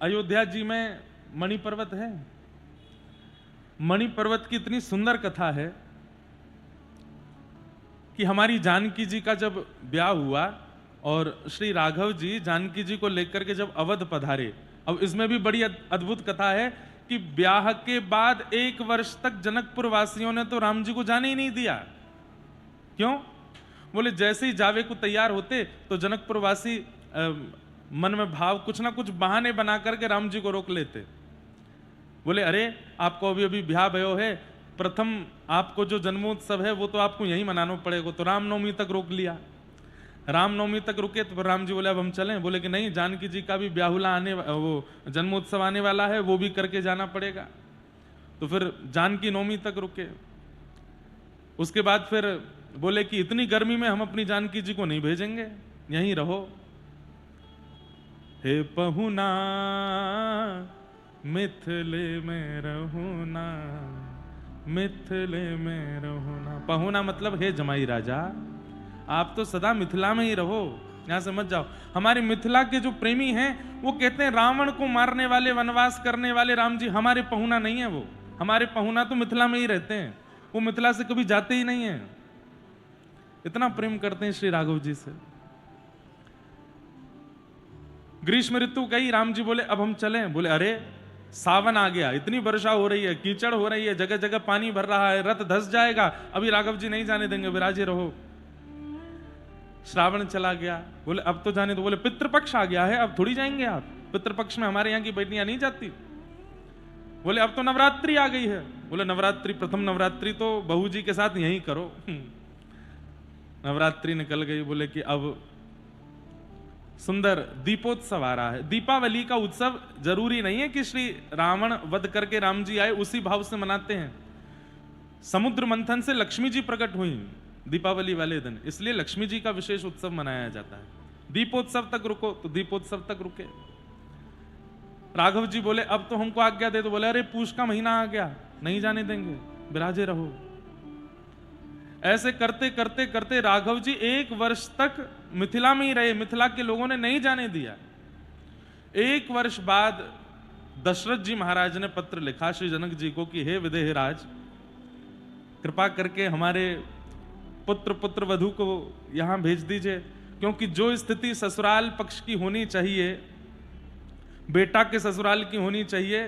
अयोध्या जी में मणि पर्वत है। मणि पर्वत की इतनी सुंदर कथा है कि हमारी जानकी जी का जब ब्याह हुआ और श्री राघव जी जानकी जी को लेकर के जब अवध पधारे, अब इसमें भी बड़ी अद्भुत कथा है कि ब्याह के बाद 1 वर्ष तक जनकपुर वासियों ने तो राम जी को जाने ही नहीं दिया। क्यों? बोले जैसे ही जावे को तैयार होते तो जनकपुर वासी मन में भाव कुछ ना कुछ बहाने बना करके राम जी को रोक लेते। बोले अरे आपको अभी अभी ब्याह भयो है, प्रथम आपको जो जन्मोत्सव है वो तो आपको यहीं मनाना पड़ेगा। तो रामनवमी तक रोक लिया। रामनवमी तक रुके तो राम जी बोले अब हम चलें। बोले कि नहीं, जानकी जी का भी ब्याहुला आने, वो जन्मोत्सव आने वाला है, वो भी करके जाना पड़ेगा। तो फिर जानकी नवमी तक रुके। उसके बाद फिर बोले कि इतनी गर्मी में हम अपनी जानकी जी को नहीं भेजेंगे, यहीं रहो। हे पहुना मिथिले में रहुना, मिथिले में रहुना। पहुना मतलब हे जमाई राजा, आप तो सदा मिथिला में ही रहो, यहां से मत जाओ। हमारे मिथिला के जो प्रेमी हैं वो कहते हैं रावण को मारने वाले, वनवास करने वाले राम जी हमारे पहुना नहीं है। वो हमारे पहुना तो मिथिला में ही रहते हैं, वो मिथिला से कभी जाते ही नहीं है। इतना प्रेम करते हैं श्री राघव जी से। ग्रीष्म ऋतु गई, राम जी बोले अब हम चलें। बोले अरे सावन आ गया, इतनी वर्षा हो रही है, कीचड़ हो रही है, जगह जगह पानी भर रहा है, रथ धस जाएगा, अभी राघव जी नहीं जाने देंगे, विराजे रहो। श्रावण चला गया, बोले अब तो जाने दो। बोले पितृपक्ष आ गया है, अब थोड़ी जाएंगे आप, पितृपक्ष में हमारे यहाँ की बेटियां नहीं जाती। बोले अब तो नवरात्रि आ गई है। बोले नवरात्रि, प्रथम नवरात्रि तो बहू जी के साथ यहीं करो। नवरात्रि निकल गई। बोले कि अब सुंदर दीपोत्सव आ रहा है। दीपावली का उत्सव जरूरी नहीं है कि श्री रावण वध करके राम जी आए उसी भाव से मनाते हैं। समुद्र मंथन से लक्ष्मी जी प्रकट हुई दीपावली वाले दिन, इसलिए लक्ष्मी जी का विशेष उत्सव मनाया जाता है। दीपोत्सव तक रुको तो दीपोत्सव तक रुके। राघव जी बोले अब तो हमको आज्ञा दे दो। बोले अरे पूष का महीना आ गया, नहीं जाने देंगे, विराजे रहो। ऐसे करते करते करते राघव जी 1 वर्ष तक मिथिला में ही रहे, मिथिला के लोगों ने नहीं जाने दिया। 1 वर्ष बाद दशरथ जी महाराज ने पत्र लिखा श्री जनक जी को कि हे विदेहराज, कृपा करके हमारे पुत्र वधू को यहां भेज दीजिए, क्योंकि जो स्थिति ससुराल पक्ष की होनी चाहिए, बेटा के ससुराल की होनी चाहिए,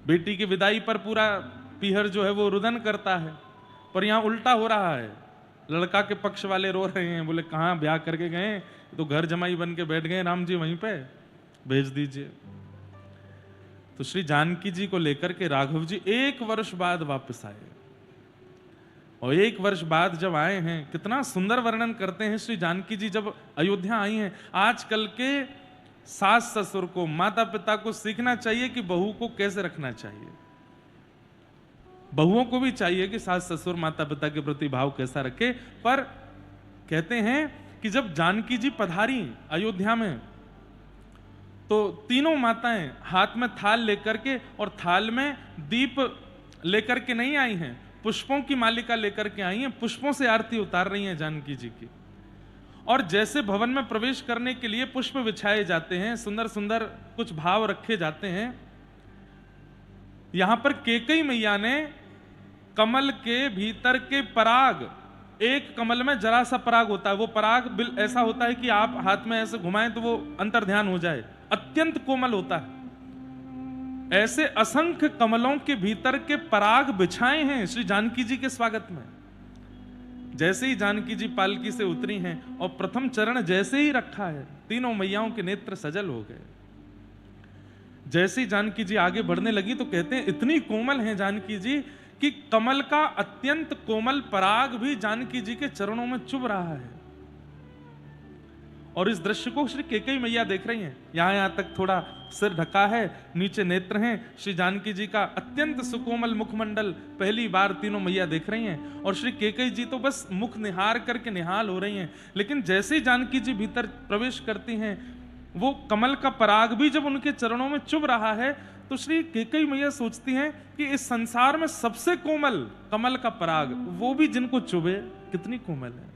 बेटी की विदाई पर पूरा पीहर जो है वो रुदन करता है, पर यहां उल्टा हो रहा है। लड़का के पक्ष वाले रो रहे हैं। बोले कहां ब्याह करके गए, तो घर जमाई बन के बैठ गए राम जी, वहीं पे भेज दीजिए। तो श्री जानकी जी को लेकर के राघव जी 1 वर्ष बाद वापस आए। और 1 वर्ष बाद जब आए हैं, कितना सुंदर वर्णन करते हैं श्री जानकी जी जब अयोध्या आई हैं। आजकल के सास ससुर को, माता पिता को सीखना चाहिए कि बहू को कैसे रखना चाहिए। बहुओं को भी चाहिए कि सास ससुर माता पिता के प्रति भाव कैसा रखे। पर कहते हैं कि जब जानकी जी पधारी अयोध्या में तो तीनों माताएं हाथ में थाल लेकर के, और थाल में दीप लेकर के नहीं आई हैं, पुष्पों की मालिका लेकर के आई हैं। पुष्पों से आरती उतार रही हैं जानकी जी की। और जैसे भवन में प्रवेश करने के लिए पुष्प बिछाए जाते हैं, सुंदर सुंदर कुछ भाव रखे जाते हैं, यहां पर कैकेयी मैया ने कमल के भीतर के पराग, एक कमल में जरा सा पराग होता है, वो पराग ऐसा होता है कि आप हाथ में ऐसे घुमाएं तो वो अंतर ध्यान हो जाए, अत्यंत कोमल होता है। ऐसे असंख्य कमलों के भीतर के पराग बिछाए हैं श्री जानकी जी के स्वागत में। जैसे ही जानकी जी पालकी से उतरी हैं और प्रथम चरण जैसे ही रखा है, तीनों मैयाओं के नेत्र सजल हो गए। जैसे ही जानकी जी आगे बढ़ने लगी तो कहते हैं इतनी कोमल हैं जानकी जी कि कमल का अत्यंत कोमल पराग भी जानकी जी के चरणों में चुभ रहा है। और इस दृश्य को श्री कैकेयी मैया देख रही हैं। यहां तक थोड़ा सिर ढका है, नीचे नेत्र हैं। श्री जानकी जी का अत्यंत सुकोमल मुखमंडल पहली बार तीनों मैया देख रही हैं। और श्री कैकेयी जी तो बस मुख निहार करके निहाल हो रही हैं। लेकिन जैसे ही जानकी जी भीतर प्रवेश करती हैं, वो कमल का पराग भी जब उनके चरणों में चुभ रहा है, तो श्री कैकेयी मैया सोचती हैं कि इस संसार में सबसे कोमल कमल का पराग, वो भी जिनको चुभे, कितनी कोमल है।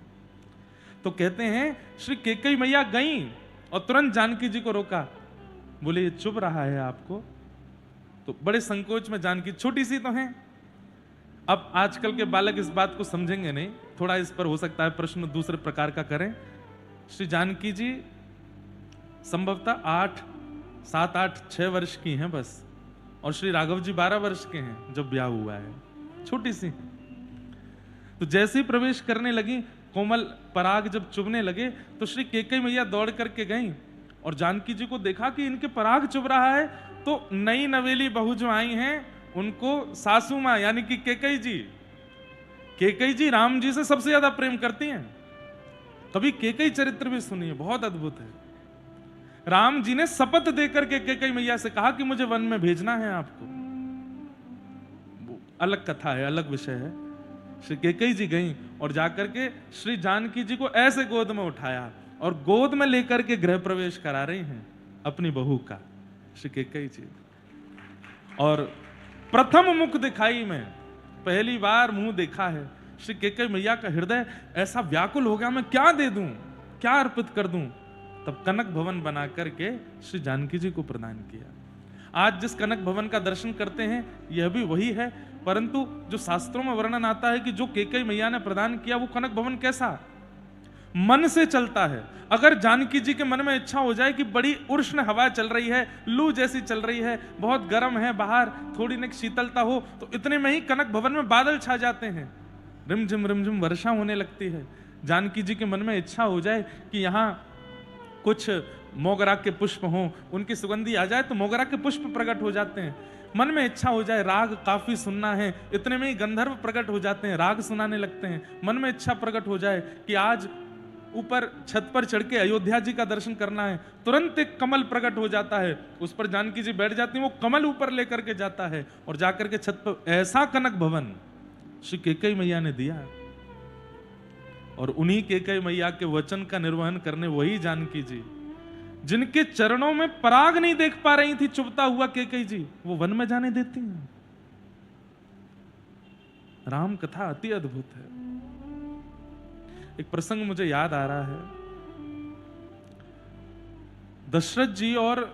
तो कहते हैं श्री कैकेयी मैया गईं और तुरंत जानकी जी को रोका, बोले ये चुभ रहा है आपको? तो बड़े संकोच में जानकी, छोटी सी तो है, अब आजकल के बालक इस बात को समझेंगे नहीं, थोड़ा इस पर हो सकता है प्रश्न दूसरे प्रकार का करें। श्री जानकी जी संभवतः 7, 8, 6 वर्ष की हैं बस, और श्री राघव जी 12 वर्ष के हैं जब ब्याह हुआ है, छोटी सी। तो जैसे ही प्रवेश करने लगी, कोमल पराग जब चुभने लगे, तो श्री कैकेयी मैया दौड़ करके गईं और जानकी जी को देखा कि इनके पराग चुभ रहा है, तो नई नवेली बहू जो आई हैं उनको सासू मां यानी कि कैकेयी जी राम जी से सबसे ज्यादा प्रेम करती हैं। कभी कैकेयी चरित्र भी सुनिए, बहुत अद्भुत है। राम जी ने शपथ देकर के कैकेयी मैया से कहा कि मुझे वन में भेजना है आपको। अलग कथा है, अलग विषय है। श्री कैकेयी जी गईं और जाकर के श्री जानकी जी को ऐसे गोद में उठाया और गोद में लेकर के गृह प्रवेश करा रही हैं अपनी बहू का श्री कैकेयी जी। और प्रथम मुख दिखाई में पहली बार मुंह देखा है। श्री कैकेयी मैया का हृदय ऐसा व्याकुल हो गया, मैं क्या दे दूं, क्या अर्पित कर दूं। तब कनक भवन बना करके श्री जानकी जी को प्रदान किया। आज जिस कनक भवन का दर्शन करते हैं यह भी वही है, परंतु जो शास्त्रों में वर्णन आता है कि जो कैकेयी मैया ने प्रदान किया वो कनक भवन कैसा, मन से चलता है। अगर जानकी जी के मन में इच्छा हो जाए कि बड़ी उष्ण हवा चल रही है, लू जैसी चल रही है, बहुत गर्म है बाहर, थोड़ी न शीतलता हो, तो इतने में ही कनक भवन में बादल छा जाते हैं, रिमझिम वर्षा होने लगती है। जानकी जी के मन में इच्छा हो जाए कि यहाँ कुछ मोगरा के पुष्प हों, उनकी सुगंधी आ जाए तो मोगरा के पुष्प प्रकट हो जाते हैं। मन में इच्छा हो जाए राग काफी सुनना है, इतने में ही गंधर्व प्रकट हो जाते हैं, राग सुनाने लगते हैं। मन में इच्छा प्रकट हो जाए कि आज ऊपर छत पर चढ़ के अयोध्या जी का दर्शन करना है, तुरंत एक कमल प्रकट हो जाता है, उस पर जानकी जी बैठ जाती है, वो कमल ऊपर लेकर के जाता है और जाकर के छत पर ऐसा कनक भवन श्री कैकेयी मैया ने दिया। और उन्हीं कैकेयी मैया के वचन का निर्वहन करने वही जानकी जी, जिनके चरणों में पराग नहीं देख पा रही थी चुभता हुआ कैकेयी जी, वो वन में जाने देती हैं। राम कथा अति अद्भुत है। एक प्रसंग मुझे याद आ रहा है, दशरथ जी और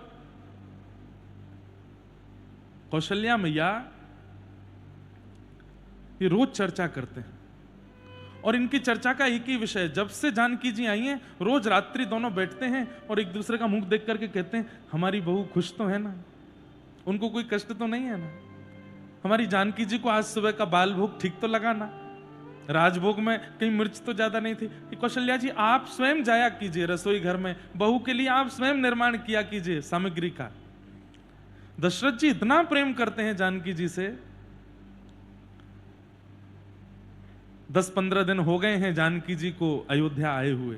कौशल्या मैया ये रोज चर्चा करते हैं और इनकी चर्चा का एक ही विषय, जब से जानकी जी आई हैं रोज रात्रि दोनों बैठते हैं और एक दूसरे का मुख देख करके कहते हैं हमारी बहू खुश तो है ना, उनको कोई कष्ट तो नहीं है ना, हमारी जानकी जी को आज सुबह का बाल भोग ठीक तो लगा ना, राजभोग में कहीं मिर्च तो ज्यादा नहीं थी। कौशल्या जी आप स्वयं जाया कीजिए रसोई घर में, बहू के लिए आप स्वयं निर्माण किया कीजिए सामग्री का। दशरथ जी इतना प्रेम करते हैं जानकी जी से। 10-15 दिन हो गए हैं जानकी जी को अयोध्या आए हुए।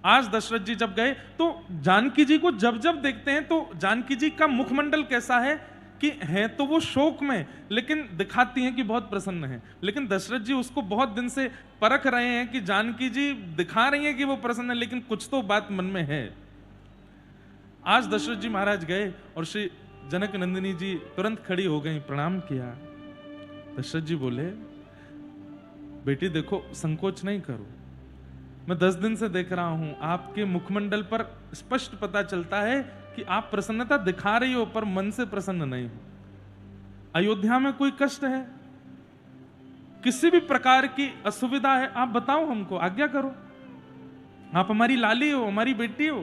आज दशरथ जी जब गए तो जानकी जी को जब जब देखते हैं तो जानकी जी का मुखमंडल कैसा है कि है तो वो शोक में, लेकिन दिखाती हैं कि बहुत प्रसन्न है। लेकिन दशरथ जी उसको बहुत दिन से परख रहे हैं कि जानकी जी दिखा रही हैं कि वो प्रसन्न है, लेकिन कुछ तो बात मन में है। आज दशरथ जी महाराज गए और श्री जनक नंदिनी जी तुरंत खड़ी हो गई, प्रणाम किया। दशरथ जी बोले बेटी देखो संकोच नहीं करो, मैं 10 दिन से देख रहा हूं आपके मुखमंडल पर स्पष्ट पता चलता है कि आप प्रसन्नता दिखा रही हो पर मन से प्रसन्न नहीं हो। अयोध्या में कोई कष्ट है, किसी भी प्रकार की असुविधा है, आप बताओ हमको, आज्ञा करो। आप हमारी लाली हो, हमारी बेटी हो।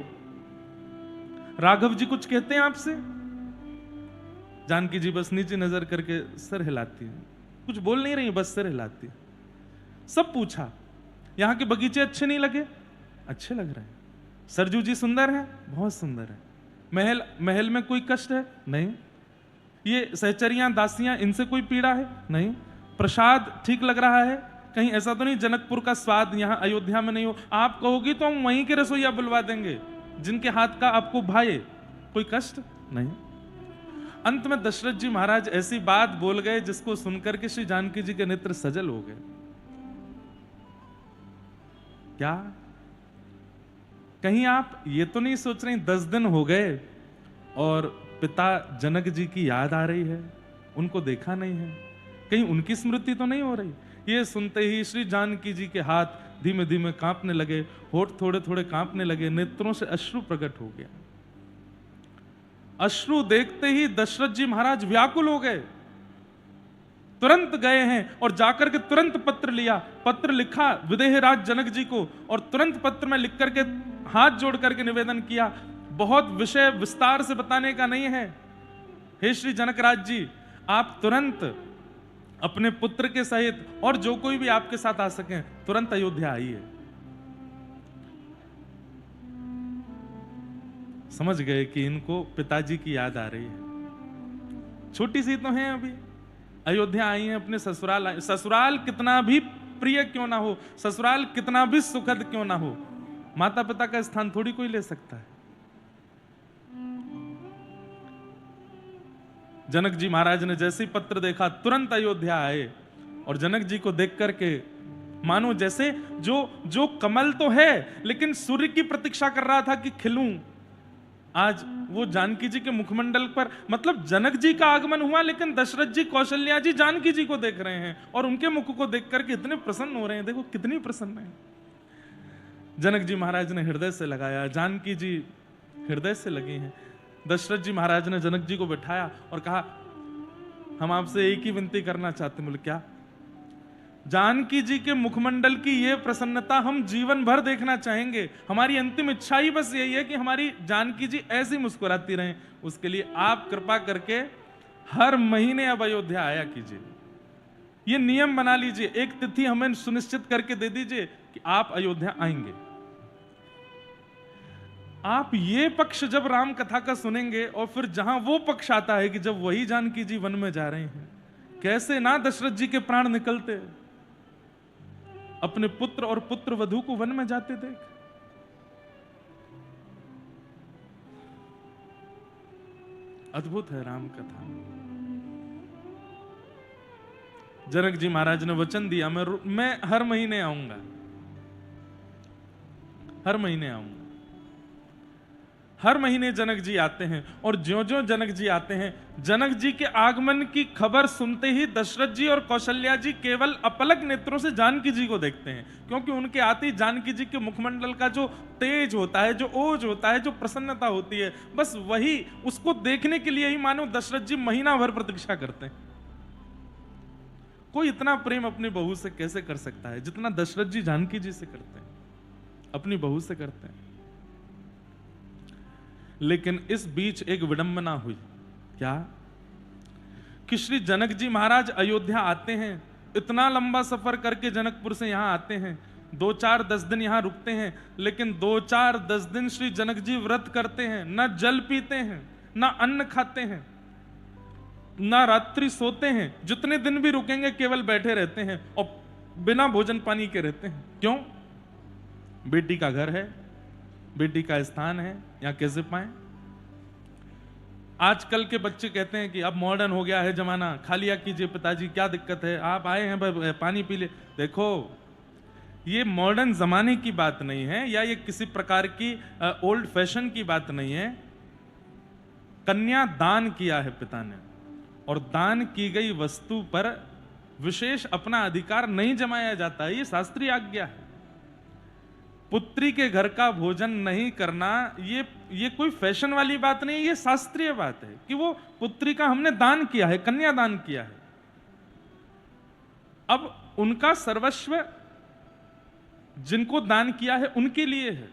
राघव जी कुछ कहते हैं आपसे? जानकी जी बस नीचे नजर करके सिर हिलाती है, कुछ बोल नहीं रही, बस सिर हिलाती है। सब पूछा यहां के बगीचे अच्छे नहीं लगे? अच्छे लग रहे हैं। सरजू जी सुंदर है? बहुत सुंदर है। महल में कोई कष्ट है? नहीं। ये सहचरियां दासियां इनसे कोई पीड़ा है? नहीं। प्रसाद ठीक लग रहा है? कहीं ऐसा तो नहीं जनकपुर का स्वाद यहां अयोध्या में नहीं हो? आप कहोगी तो हम वहीं के रसोइया बुलवा देंगे जिनके हाथ का आपको भाए। कोई कष्ट नहीं। अंत में दशरथ जी महाराज ऐसी बात बोल गए जिसको सुनकर के श्री जानकी जी के नेत्र सजल हो गए। क्या कहीं आप ये तो नहीं सोच रहे 10 दिन हो गए और पिता जनक जी की याद आ रही है, उनको देखा नहीं है, कहीं उनकी स्मृति तो नहीं हो रही? ये सुनते ही श्री जानकी जी के हाथ धीमे धीमे कांपने लगे, होठ थोड़े थोड़े कांपने लगे, नेत्रों से अश्रु प्रकट हो गया। अश्रु देखते ही दशरथ जी महाराज व्याकुल हो गए। तुरंत गए हैं और जाकर के तुरंत पत्र लिया, पत्र लिखा विदेहराज जनक जी को, और तुरंत पत्र में लिख करके हाथ जोड़ करके निवेदन किया। बहुत विषय विस्तार से बताने का नहीं है। हे श्री जनकराज जी, आप तुरंत अपने पुत्र के सहित और जो कोई भी आपके साथ आ सके तुरंत अयोध्या आइए। समझ गए कि इनको पिताजी की याद आ रही है। छोटी सी तो है अभी, अयोध्या आई है, अपने ससुराल आए। ससुराल कितना भी प्रिय क्यों ना हो, ससुराल कितना भी सुखद क्यों ना हो, माता पिता का स्थान थोड़ी कोई ले सकता है। जनक जी महाराज ने जैसे ही पत्र देखा तुरंत अयोध्या आए, और जनक जी को देख करके मानो जैसे जो कमल तो है लेकिन सूर्य की प्रतीक्षा कर रहा था कि खिलूं, आज वो जानकी जी के मुखमंडल पर, मतलब जनक जी का आगमन हुआ लेकिन दशरथ जी कौशल्या जी जानकी जी को देख रहे हैं और उनके मुख को देख करके इतने प्रसन्न हो रहे हैं। देखो कितनी प्रसन्न है। जनक जी महाराज ने हृदय से लगाया, जानकी जी हृदय से लगी हैं। दशरथ जी महाराज ने जनक जी को बिठाया और कहा, हम आपसे एक ही विनती करना चाहते हैं। बोले क्या? जानकी जी के मुखमंडल की ये प्रसन्नता हम जीवन भर देखना चाहेंगे। हमारी अंतिम इच्छा ही बस यही है कि हमारी जानकी जी ऐसी मुस्कुराती रहें। उसके लिए आप कृपा करके हर महीने अब अयोध्या आया कीजिए। ये नियम बना लीजिए, एक तिथि हमें सुनिश्चित करके दे दीजिए कि आप अयोध्या आएंगे। आप ये पक्ष जब राम कथा का सुनेंगे और फिर जहां वो पक्ष आता है कि जब वही जानकी जी वन में जा रहे हैं, कैसे ना दशरथ जी के प्राण निकलते अपने पुत्र और पुत्र वधू को वन में जाते देख। अद्भुत है राम कथा। जनक जी महाराज ने वचन दिया, मैं हर महीने आऊंगा, हर महीने आऊंगा। हर महीने जनक जी आते हैं, और ज्यों-ज्यों जनक जी आते हैं, जनक जी के आगमन की खबर सुनते ही दशरथ जी और कौशल्या जी केवल अपलक नेत्रों से जानकी जी को देखते हैं, क्योंकि उनके आते ही जानकी जी के मुखमंडल का जो तेज होता है, जो ओज होता है, जो प्रसन्नता होती है, बस वही, उसको देखने के लिए ही मानो दशरथ जी महीना भर प्रतीक्षा करते हैं। कोई इतना प्रेम अपनी बहू से कैसे कर सकता है जितना दशरथ जी जानकी जी से करते हैं, अपनी बहू से करते हैं। लेकिन इस बीच एक विडंबना हुई। क्या? कि श्री जनक जी महाराज अयोध्या आते हैं, इतना लंबा सफर करके जनकपुर से यहां आते हैं, 2-4-10 दिन यहां रुकते हैं, लेकिन 2-4-10 दिन श्री जनक जी व्रत करते हैं, ना जल पीते हैं, ना अन्न खाते हैं, ना रात्रि सोते हैं। जितने दिन भी रुकेंगे केवल बैठे रहते हैं और बिना भोजन पानी के रहते हैं। क्यों? बेटी का घर है, बेटी का स्थान है, यहां कैसे पाए? आजकल के बच्चे कहते हैं कि अब मॉडर्न हो गया है जमाना, खा लिया कीजिए पिताजी, क्या दिक्कत है, आप आए हैं पानी पी ले। देखो, ये मॉडर्न जमाने की बात नहीं है, या ये किसी प्रकार की ओल्ड फैशन की बात नहीं है। कन्या दान किया है पिता ने, और दान की गई वस्तु पर विशेष अपना अधिकार नहीं जमाया जाता है, ये शास्त्रीय आज्ञा है। पुत्री के घर का भोजन नहीं करना ये कोई फैशन वाली बात नहीं, ये शास्त्रीय बात है कि वो पुत्री का हमने दान किया है, कन्या दान किया है। अब उनका सर्वस्व जिनको दान किया है उनके लिए है,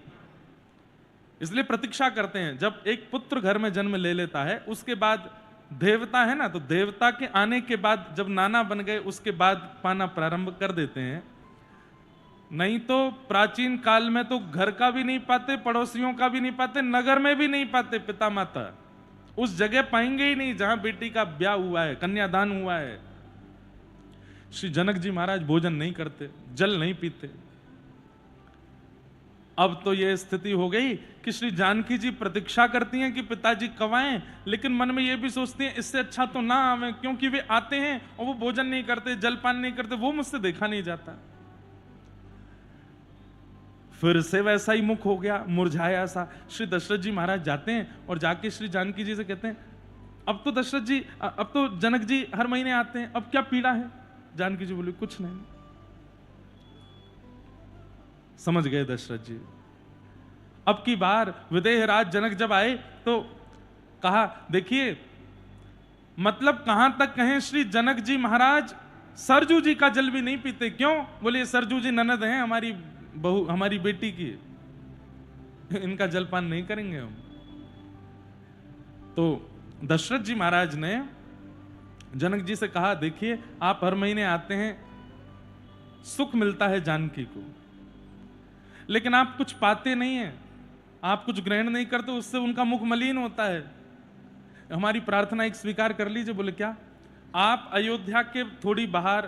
इसलिए प्रतीक्षा करते हैं। जब एक पुत्र घर में जन्म ले लेता है, उसके बाद देवता है ना, तो देवता के आने के बाद जब नाना बन गए उसके बाद पाना प्रारंभ कर देते हैं। नहीं तो प्राचीन काल में तो घर का भी नहीं पाते, पड़ोसियों का भी नहीं पाते, नगर में भी नहीं पाते। पिता माता उस जगह पाएंगे ही नहीं जहां बेटी का ब्याह हुआ है, कन्यादान हुआ है। श्री जनक जी महाराज भोजन नहीं करते, जल नहीं पीते। अब तो यह स्थिति हो गई कि श्री जानकी जी प्रतीक्षा करती हैं कि पिताजी कब आएं, लेकिन मन में यह भी सोचती हैं इससे अच्छा तो ना आवे, क्योंकि वे आते हैं और वो भोजन नहीं करते, जलपान नहीं करते, वो मुझसे देखा नहीं जाता। फिर से वैसा ही मुख हो गया, मुरझाया सा। श्री दशरथ जी महाराज जाते हैं और जाके श्री जानकी जी से कहते हैं, अब तो दशरथ जी, अब तो जनक जी हर महीने आते हैं, अब क्या पीड़ा है? जानकी जी बोली, कुछ नहीं। समझ गए दशरथ जी। अब की बार विदेहराज जनक जब आए तो कहा, देखिए मतलब कहां तक कहें, श्री जनक जी महाराज सरजू जी का जल भी नहीं पीते। क्यों? बोले सरजू जी ननद हैं हमारी बहू, हमारी बेटी की, इनका जलपान नहीं करेंगे हम। तो दशरथ जी महाराज ने जनक जी से कहा, देखिए आप हर महीने आते हैं, सुख मिलता है जानकी को, लेकिन आप कुछ पाते नहीं हैं, आप कुछ ग्रहण नहीं करते, उससे उनका मुख मलिन होता है। हमारी प्रार्थना एक स्वीकार कर लीजिए। बोले क्या? आप अयोध्या के थोड़ी बाहर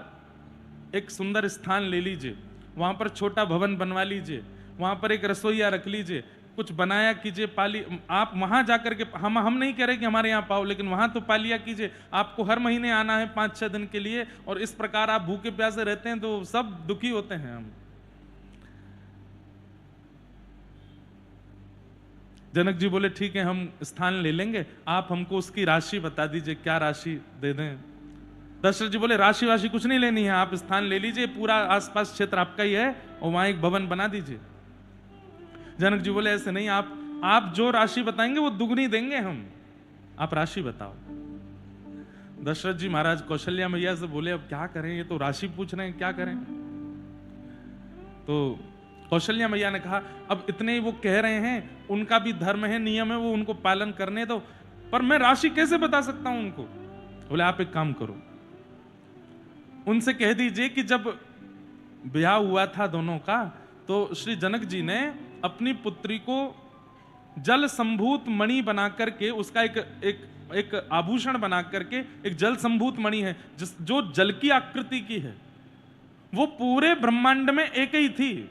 एक सुंदर स्थान ले लीजिए, वहां पर छोटा भवन बनवा लीजिए, वहां पर एक रसोईया रख लीजिए, कुछ बनाया कीजिए, पाली, आप वहां जाकर के, हम नहीं कह रहे कि हमारे यहाँ पाओ, लेकिन वहां तो पालिया कीजिए। आपको हर महीने आना है 5-6 दिन के लिए, और इस प्रकार आप भूखे प्यासे रहते हैं तो सब दुखी होते हैं हम। जनक जी बोले ठीक है, हम स्थान ले लेंगे, आप हमको उसकी राशि बता दीजिए, क्या राशि दे दें। दशरथ जी बोले राशि वाशि कुछ नहीं लेनी है, आप स्थान ले लीजिए, पूरा आसपास क्षेत्र आपका ही है, और वहां एक भवन बना दीजिए। जनक जी बोले ऐसे नहीं, आप जो राशि बताएंगे वो दुगनी देंगे हम, आप राशि बताओ। दशरथ जी महाराज कौशल्या मैया से बोले अब क्या करें, ये तो राशि पूछ रहे हैं, क्या करें। तो कौशल्या मैया ने कहा, अब इतने वो कह रहे हैं, उनका भी धर्म है, नियम है, वो उनको पालन करने दो, पर मैं राशि कैसे बता सकता हूं उनको। बोले आप एक काम करो, उनसे कह दीजिए कि जब ब्याह हुआ था दोनों का, तो श्री जनक जी ने अपनी पुत्री को जल संभूत मणि बना करके, उसका एक आभूषण बना करके, एक जल संभूत मणि है जो जल की आकृति की है, वो पूरे ब्रह्मांड में एक ही थी,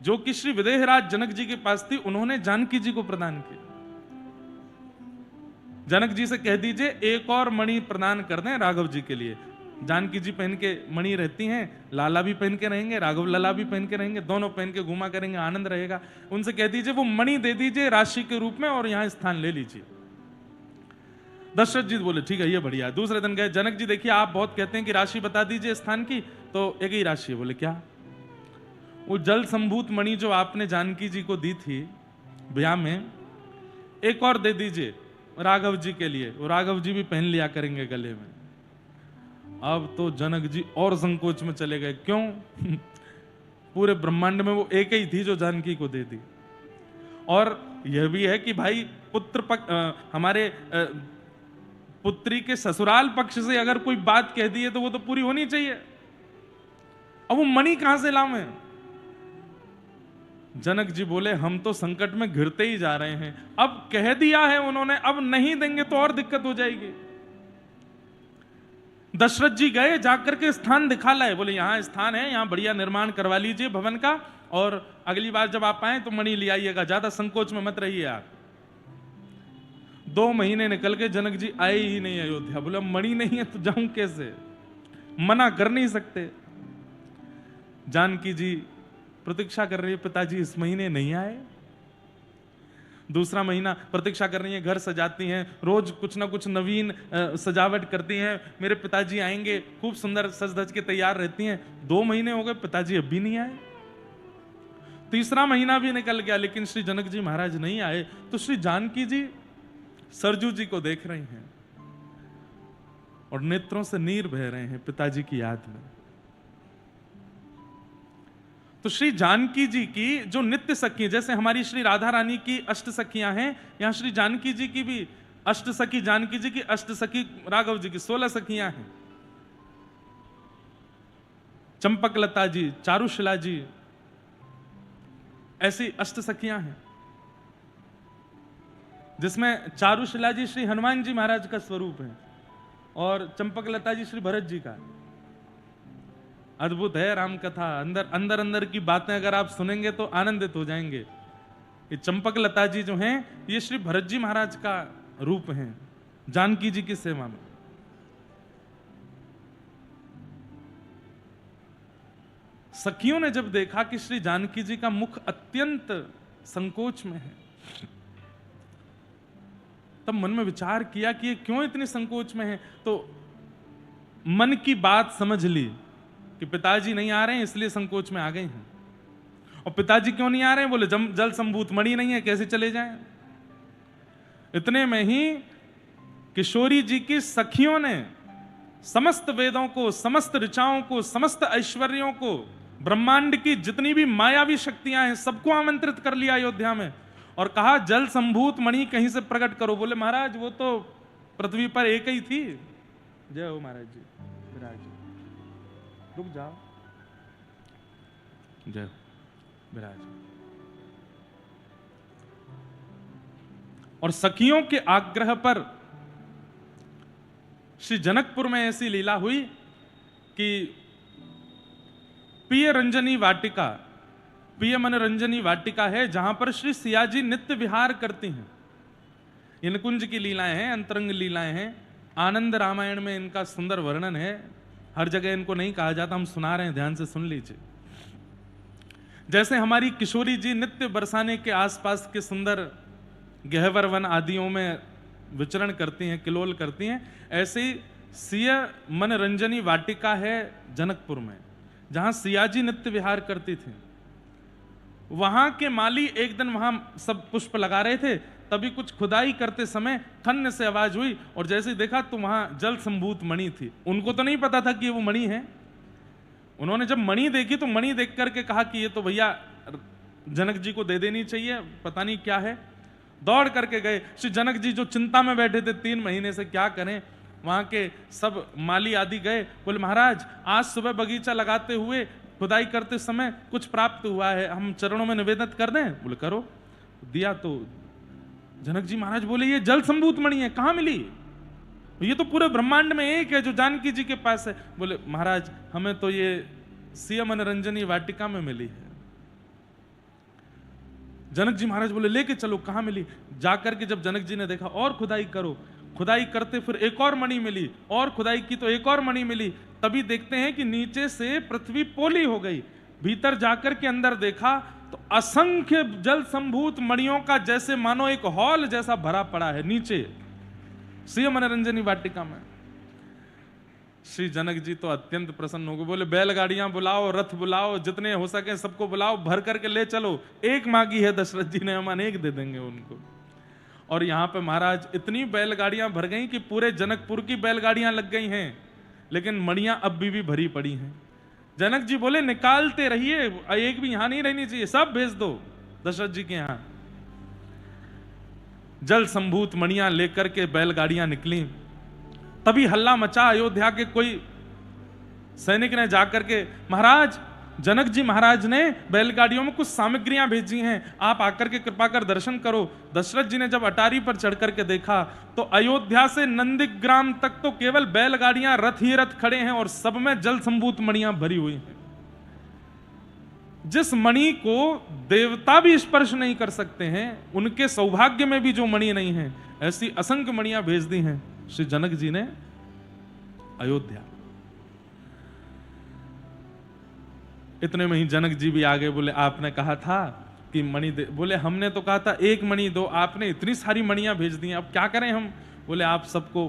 जो कि श्री विदेहराज जनक जी के पास थी, उन्होंने जानकी जी को प्रदान की। जनक जी से कह दीजिए एक और मणि प्रदान कर दें राघव जी के लिए। जानकी जी पहन के मणि रहती हैं, लाला भी पहन के रहेंगे, राघव लला भी पहन के रहेंगे, दोनों पहन के घुमा करेंगे, आनंद रहेगा। उनसे कह दीजिए वो मणि दे दीजिए राशि के रूप में, और यहां स्थान ले लीजिए। दशरथ जी बोले ठीक है, ये बढ़िया है। दूसरे दिन गए, जनक जी देखिए आप बहुत कहते हैं कि राशि बता दीजिए स्थान की, तो एक ही राशि है। बोले क्या? वो जल संभूत मणि जो आपने जानकी जी को दी थी ब्याह में, एक और दे दीजिए राघव जी के लिए, वो राघव जी भी पहन लिया करेंगे गले में। अब तो जनक जी और संकोच में चले गए। क्यों? पूरे ब्रह्मांड में वो एक ही थी जो जानकी को दे दी। और यह भी है कि भाई हमारे पुत्री के ससुराल पक्ष से अगर कोई बात कह दी है तो वो तो पूरी होनी चाहिए। अब वो मणि कहां से लाऊं? जनक जी बोले हम तो संकट में घिरते ही जा रहे हैं, अब कह दिया है उन्होंने, अब नहीं देंगे तो और दिक्कत हो जाएगी। दशरथ जी गए, जाकर के स्थान दिखा लाए। बोले यहां स्थान है, यहां बढ़िया निर्माण करवा लीजिए भवन का, और अगली बार जब आप आए तो मणि ले आइएगा, ज्यादा संकोच में मत रहिए आप। 2 महीने निकल के जनक जी आए ही नहीं अयोध्या। बोले मणि नहीं है तो जाऊं कैसे, मना कर नहीं सकते। जानकी जी प्रतीक्षा कर रही है, पिताजी इस महीने नहीं आए। दूसरा महीना प्रतीक्षा कर रही है, घर सजाती हैं, रोज कुछ ना कुछ नवीन सजावट करती हैं, मेरे पिताजी आएंगे, खूब सुंदर सज धज के तैयार रहती हैं। 2 महीने हो गए, पिताजी अब भी नहीं आए। तीसरा महीना भी निकल गया, लेकिन श्री जनक जी महाराज नहीं आए। तो श्री जानकी जी सरजू जी को देख रही हैं और नेत्रों से नीर बह रहे हैं पिताजी की याद में। तो श्री जानकी जी की जो नित्य सखी, जैसे हमारी श्री राधा रानी की अष्ट सखियां हैं, यहां श्री जानकी जी की भी अष्ट सखी, जानकी जी की अष्ट सखी राघव जी की 16 सखियां हैं। चंपकलता जी, चारुशिला जी, ऐसी अष्ट सखियां हैं, जिसमें चारुशिला जी श्री हनुमान जी महाराज का स्वरूप है और चंपकलता जी श्री भरत जी का। अद्भुत है राम कथा, अंदर अंदर की बातें अगर आप सुनेंगे तो आनंदित हो जाएंगे। ये चंपकलता जी जो हैं, ये श्री भरत जी महाराज का रूप हैं जानकी जी की सेवा में। सखियों ने जब देखा कि श्री जानकी जी का मुख अत्यंत संकोच में है, तब मन में विचार किया कि ये क्यों इतने संकोच में है। तो मन की बात समझ ली कि पिताजी नहीं आ रहे हैं, इसलिए संकोच में आ गए हैं। और पिताजी क्यों नहीं आ रहे हैं? बोले जल संभूत मणि नहीं है, कैसे चले जाएं? इतने में ही किशोरी जी की सखियों ने समस्त वेदों को, समस्त ऋचाओं को, समस्त ऐश्वर्यों को, ब्रह्मांड की जितनी भी मायावी शक्तियां हैं सबको आमंत्रित कर लिया अयोध्या में और कहा जल संभूत मणि कहीं से प्रकट करो। बोले महाराज वो तो पृथ्वी पर एक ही थी। जय हो महाराज जी, विराज जी, रुक जाओ। जय हो विराज। और सखियों के आग्रह पर श्री जनकपुर में ऐसी लीला हुई कि पिय रंजनी वाटिका, पिय मनोरंजनी वाटिका है जहां पर श्री सियाजी नित्य विहार करती हैं। इन कुंज की लीलाएं हैं, अंतरंग लीलाएं हैं। आनंद रामायण में इनका सुंदर वर्णन है। हर जगह इनको नहीं कहा जाता, हम सुना रहे हैं, ध्यान से सुन लीजिए। जैसे हमारी किशोरी जी नित्य बरसाने के आसपास के सुंदर गहवर वन आदियों में विचरण करती हैं, किलोल करती हैं, ऐसे ही सिय मनरंजनी वाटिका है जनकपुर में जहां सियाजी नित्य विहार करती थी। वहां के माली एक दिन वहां सब पुष्प लगा रहे थे, तभी कुछ खुदाई करते समय खन्न से आवाज हुई और जैसे देखा तो वहां जल संभूत मणि थी। उनको तो नहीं पता था कि वो मणि है। उन्होंने जब मणि देखी तो मणि देख करके कहा कि ये तो भैया जनक जी को दे देनी चाहिए, पता नहीं क्या है। दौड़ करके गए। श्री जनक जी जो चिंता में बैठे थे 3 महीने से, क्या करें, वहां के सब माली आदि गए। बोले महाराज आज सुबह बगीचा लगाते हुए खुदाई करते समय कुछ प्राप्त हुआ है, हम चरणों में निवेदन कर दें? बोले करो। दिया तो जनक जी महाराज बोले ये जल संभूत मणि है, कहां मिली? ये तो पूरे ब्रह्मांड में एक है जो जानकी जी के पास है। बोले महाराज हमें तो ये सिय मनोरंजनी वाटिका में मिली है। जनक जी महाराज बोले लेके चलो, कहां मिली? जाकर के जब जनक जी ने देखा और खुदाई करो, खुदाई करते फिर एक और मणि मिली, और खुदाई की तो एक और मणि मिली। तभी देखते हैं कि नीचे से पृथ्वी पोली हो गई। भीतर जाकर के अंदर देखा तो असंख्य जल संभूत मणियों का जैसे मानो एक हॉल जैसा भरा पड़ा है नीचे सिय मनोरंजनी वाटिका में। श्री जनक जी तो अत्यंत प्रसन्न हो गए। बोले बैलगाड़ियां बुलाओ, रथ बुलाओ, जितने हो सके सबको बुलाओ, भर करके ले चलो। एक मांगी है दशरथ जी ने, हम अनेक दे देंगे उनको। और यहां पे महाराज इतनी बैलगाड़ियां भर गई कि पूरे जनकपुर की बैलगाड़ियां लग गई हैं, लेकिन मणियां अब भी भरी पड़ी हैं। जनक जी बोले निकालते रहिए, एक भी यहां नहीं रहनी चाहिए, सब भेज दो दशरथ जी के यहां। जल संभूत मणियां लेकर के बैलगाड़ियां निकली। तभी हल्ला मचा। अयोध्या के कोई सैनिक ने जाकर के महाराज जनक जी महाराज ने बैलगाड़ियों में कुछ सामग्रियां भेजी हैं, आप आकर के कृपा कर दर्शन करो। दशरथ जी ने जब अटारी पर चढ़ करके देखा तो अयोध्या से नंदीग्राम तक तो केवल बैलगाड़ियां, रथ ही रथ खड़े हैं और सब में जल संभूत मणियां भरी हुई हैं। जिस मणि को देवता भी स्पर्श नहीं कर सकते हैं, उनके सौभाग्य में भी जो मणि नहीं है, ऐसी असंख्य मणियां भेज दी हैं श्री जनक जी ने अयोध्या। इतने में ही जनक जी भी आगे। बोले आपने कहा था कि मणि दे। बोले हमने तो कहा था एक मणि दो, आपने इतनी सारी मणियां भेज दी हैं, अब क्या करें हम? बोले आप सबको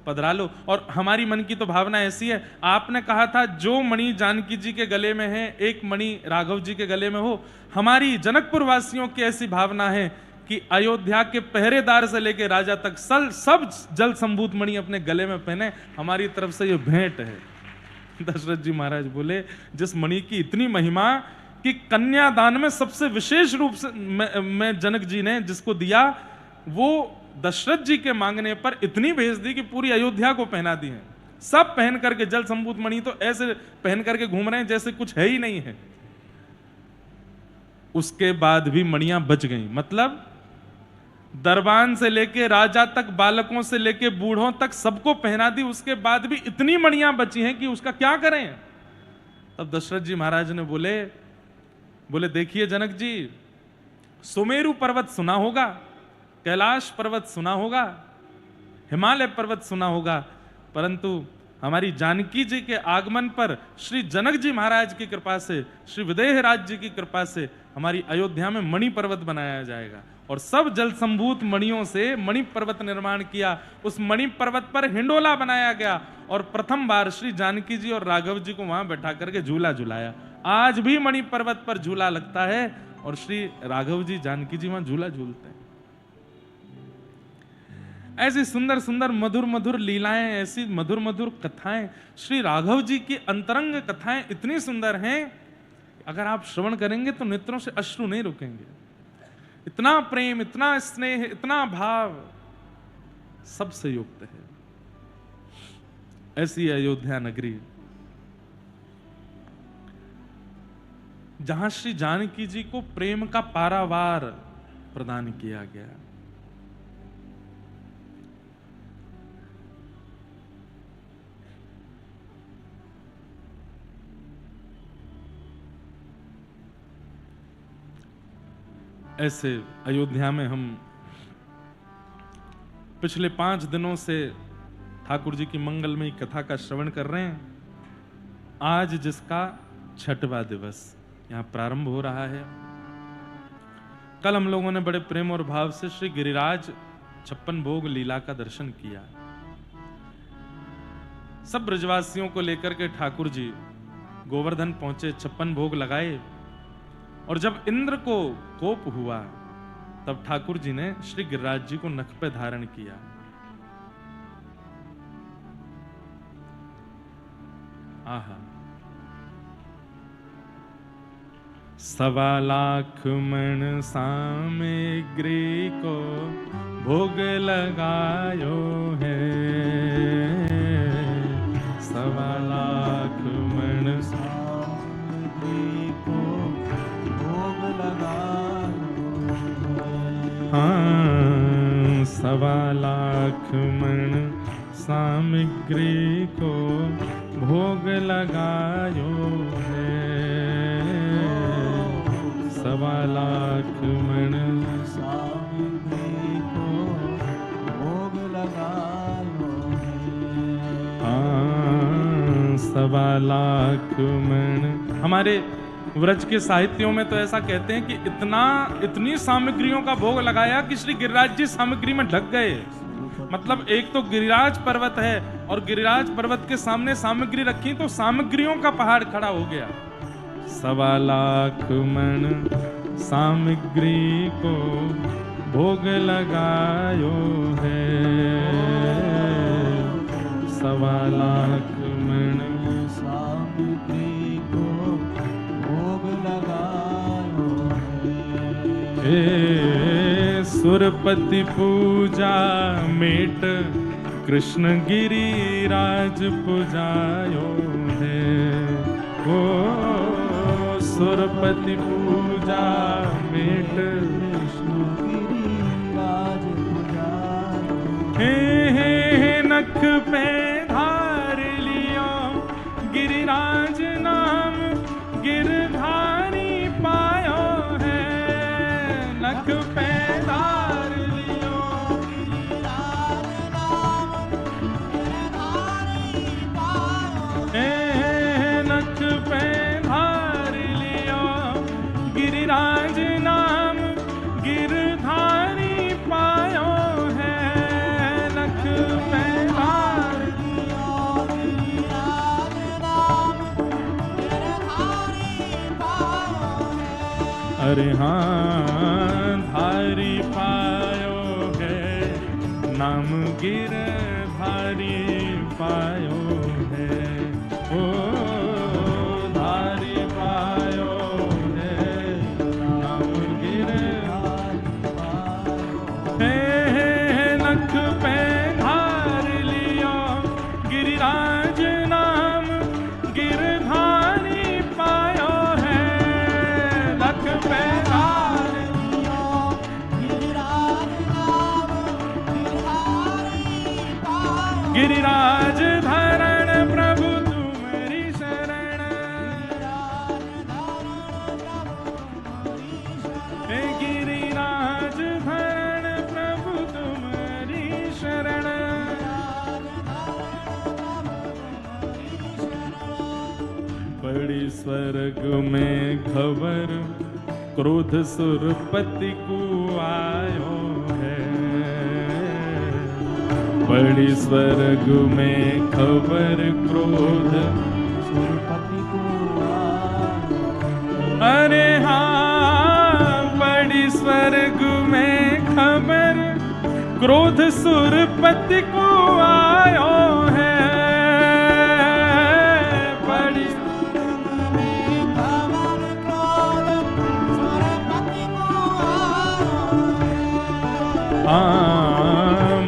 पधरा लो। और हमारी मन की तो भावना ऐसी है, आपने कहा था जो मणि जानकी जी के गले में है, एक मणि राघव जी के गले में हो। हमारी जनकपुर वासियों की ऐसी भावना है कि अयोध्या के पहरेदार से लेकर राजा तक सब जल संभूत मणि अपने गले में पहने। हमारी तरफ से ये भेंट है। दशरथ जी महाराज बोले जिस मणि की इतनी महिमा कि कन्यादान में सबसे विशेष रूप से मैं जनक जी ने जिसको दिया, वो दशरथ जी के मांगने पर इतनी भेज दी कि पूरी अयोध्या को पहना दी है। सब पहन करके जल संभूत मणि तो ऐसे पहन करके घूम रहे हैं जैसे कुछ है ही नहीं है। उसके बाद भी मणियां बच गई, मतलब दरबान से लेके राजा तक, बालकों से लेके बूढ़ों तक सबको पहना दी। उसके बाद भी इतनी मणियां बची हैं कि उसका क्या करें? तब दशरथ जी महाराज ने बोले देखिए जनक जी, सुमेरु पर्वत सुना होगा, कैलाश पर्वत सुना होगा, हिमालय पर्वत सुना होगा, परंतु हमारी जानकी जी के आगमन पर श्री जनक जी महाराज की कृपा से, श्री विदेह राज जी की कृपा से हमारी अयोध्या में मणि पर्वत बनाया जाएगा। और सब जल संभूत मणियों से मणि पर्वत निर्माण किया। उस मणि पर्वत पर हिंडोला बनाया गया और प्रथम बार श्री जानकी जी और राघव जी को वहां बैठा करके झूला झुलाया। आज भी मणि पर्वत पर झूला लगता है और श्री राघव जी जानकी जी वहां झूला झूलते हैं। ऐसी सुंदर सुंदर मधुर मधुर लीलाएं, ऐसी मधुर मधुर कथाएं, श्री राघव जी की अंतरंग कथाएं इतनी सुंदर हैं, अगर आप श्रवण करेंगे तो नेत्रों से अश्रु नहीं रुकेंगे। इतना प्रेम, इतना स्नेह, इतना भाव सबसे युक्त है। ऐसी अयोध्या नगरी जहां श्री जानकी जी को प्रेम का पारावार प्रदान किया गया। ऐसे अयोध्या में हम पिछले 5 दिनों से ठाकुर जी की मंगलमयी कथा का श्रवण कर रहे हैं। आज जिसका 6वां दिवस यहां प्रारंभ हो रहा है। कल हम लोगों ने बड़े प्रेम और भाव से श्री गिरिराज 56 भोग लीला का दर्शन किया। सब ब्रजवासियों को लेकर के ठाकुर जी गोवर्धन पहुंचे, 56 भोग लगाए, और जब इंद्र को कोप हुआ तब ठाकुर जी ने श्री गिरिराज जी को नख पे धारण किया। आहा, 1.25 लाख मण सामग्री को भोग लगायो है। 1.25 लाख मण सामग्री को भोग लगायो है। हाँ, 1.25 लाख मण सामग्री को भोग लगायो है। 1.25 लाख मण सामग्री को भोग लगायो है। हाँ, 1.25 लाख मण। हमारे व्रज के साहित्यों में तो ऐसा कहते हैं कि इतनी सामग्रियों का भोग लगाया कि श्री गिरिराज जी सामग्री में ढक गए। मतलब एक तो गिरिराज पर्वत है और गिरिराज पर्वत के सामने सामग्री रखी तो सामग्रियों का पहाड़ खड़ा हो गया। 1.25 लाख मण सामग्री को भोग लगायो है। 1.25 लाख मण सामग्री को भोग लगायो है। सुरपति पूजा मेट कृष्ण गिरिराज पुजायो है। ओ सुरपति पूजा मेट कृष्ण गिरिराज पुजायो। हे नख पे धार लियो गिरिराज नाम गिरधारी पायो है। नख पे धार लियो गिरिराज नाम गिरधारी पायो है। नख पे धार लियो गिरिराज नाम गिरधारी पायो है। नख पे धार लियो गिरिराज नाम गिरधारी पायो है। अरे हाँ, धारी पायो है, नाम गिरधारी पायो है। ओ धारी पायो है, नाम गिरधारी पायो है। नख पे धार लियो गिरिराज नाम गिरधारी पायो है। नख पे धार लियो गिरिराज नाम गिरधारी पायो। गिरिराज धरण प्रभु तुम्हारी शरण। हे गिरिराज धरण प्रभु तुम्हारी शरण। बड़ी स्वर्ग में खबर क्रोध सुरपति को आयो है। बड़ी स्वर्ग में खबर क्रोध सुरपति को आयो क्रोध सुरपति को आयो है, बड़ी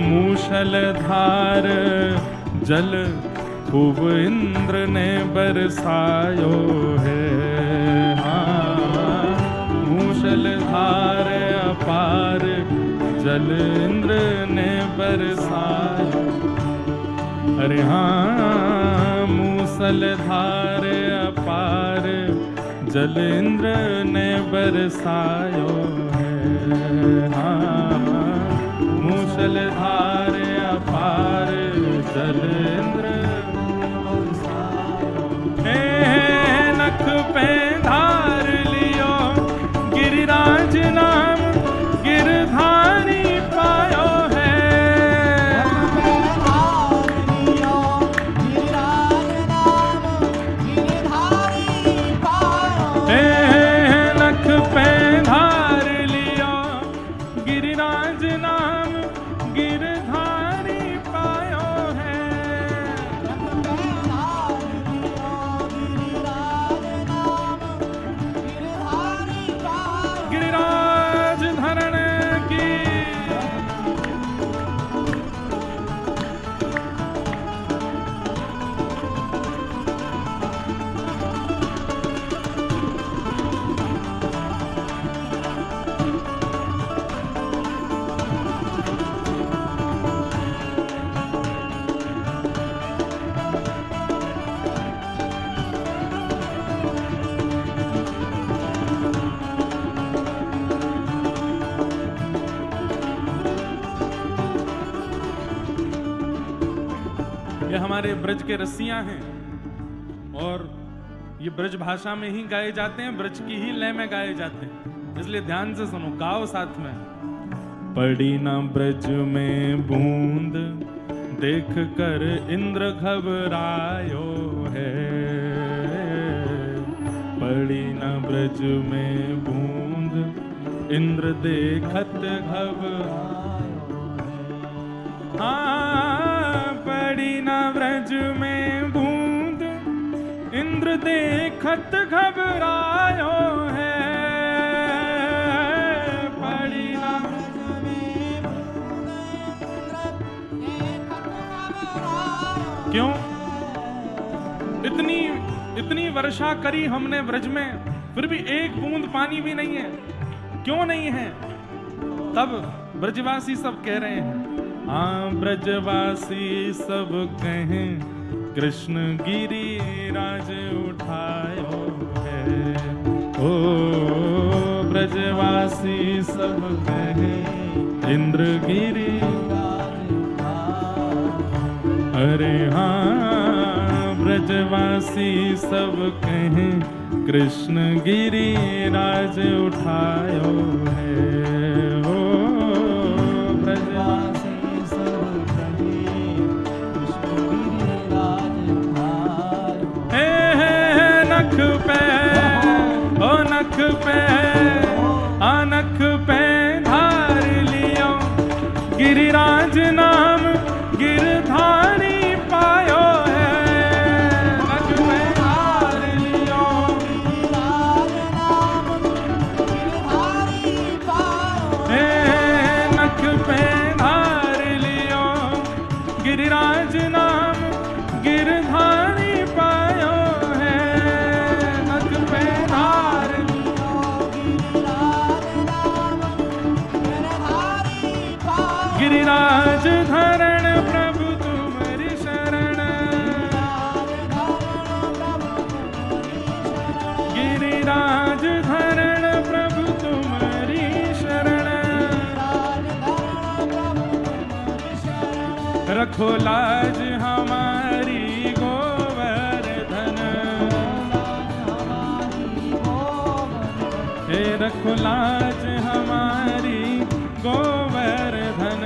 मूषलधार जल खूब इंद्र ने बरसायो है। मूषलधार अपार जल इंद्र ने बरसायो। अरे हाँ, मूसलधार अपार जल इंद्र ने बरसायो है। हाँ, मूसलधार अपार जल इंद्र नख पे धार लियो गिरिराज नाम गिरधारी पायो है। नख पे धार लियो गिरिराज नाम गिरधारी पायो है। गिरिराज धरण की ये हमारे ब्रज के रसिया हैं और ये ब्रज भाषा में ही गाए जाते हैं, ब्रज की ही लय में गाए जाते हैं, इसलिए ध्यान से सुनो, गाओ साथ में। पड़ी ना ब्रज में बूंद देख कर इंद्र घबरायो है। पड़ी ना ब्रज में बूंद इंद्र देखत घबरायो। हाँ, पड़ी ना ब्रज में बूंद इंद्र देखत घबरायो है। पड़ी ना क्यों इतनी वर्षा करी हमने ब्रज में, फिर भी एक बूंद पानी भी नहीं है, क्यों नहीं है? तब ब्रजवासी सब कह रहे हैं, हाँ ब्रजवासी सब कहें कृष्ण गिरिराज उठायो है। ओ ब्रजवासी सब कहें इंद्र गिरिराज उठायो। अरे हाँ, ब्रजवासी सब कहें कृष्ण गिरिराज उठायो है। ओ ब्रजवासी नख पे ओ नख पे नख पे धार लियो गिरिराज नाम गिरधारी पायो है। नख पे धार लियो नख पे धार लियो गिरिराज नाम गिरधारी पायो। गिरिराज धरण प्रभु तुम्हारी शरण। गिरिराज धरण प्रभु तुम्हारी शरण। रखो लाज हमारी गोवर्धन। हे रखो लाज हमारी गोवर्धन।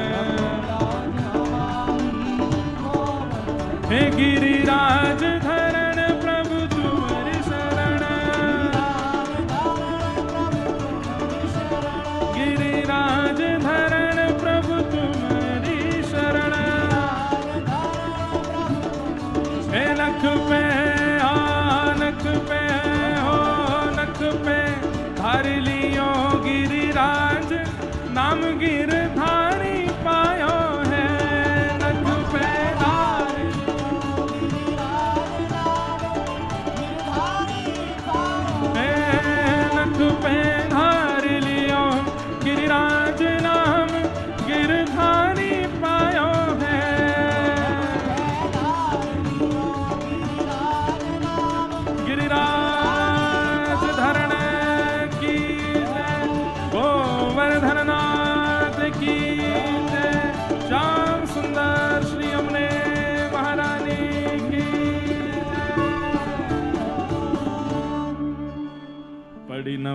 हे गिरिराज धरण प्रभु तुम्हारी शरण। गिरिराज धरण प्रभु तुम्हारी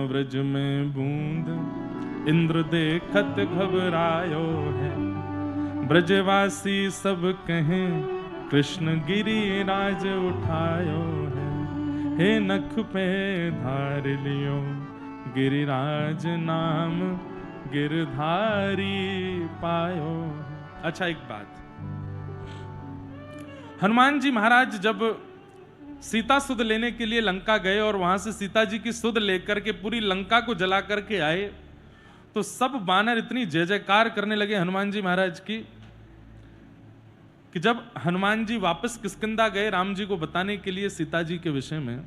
व्रज में बूंद इंद्र देखत घबरायो है। ब्रजवासी सब कहें कृष्ण गिरिराज उठायो है। हे नख पे धार लियो गिरिराज नाम गिरधारी पायो। अच्छा एक बात, हनुमान जी महाराज जब सीता सुध लेने के लिए लंका गए और वहां से सीता जी की सुध लेकर के पूरी लंका को जला करके आए, तो सब बानर इतनी जय जयकार करने लगे हनुमान जी महाराज की कि जब हनुमान जी वापस किष्किंधा गए राम जी को बताने के लिए सीता जी के विषय में,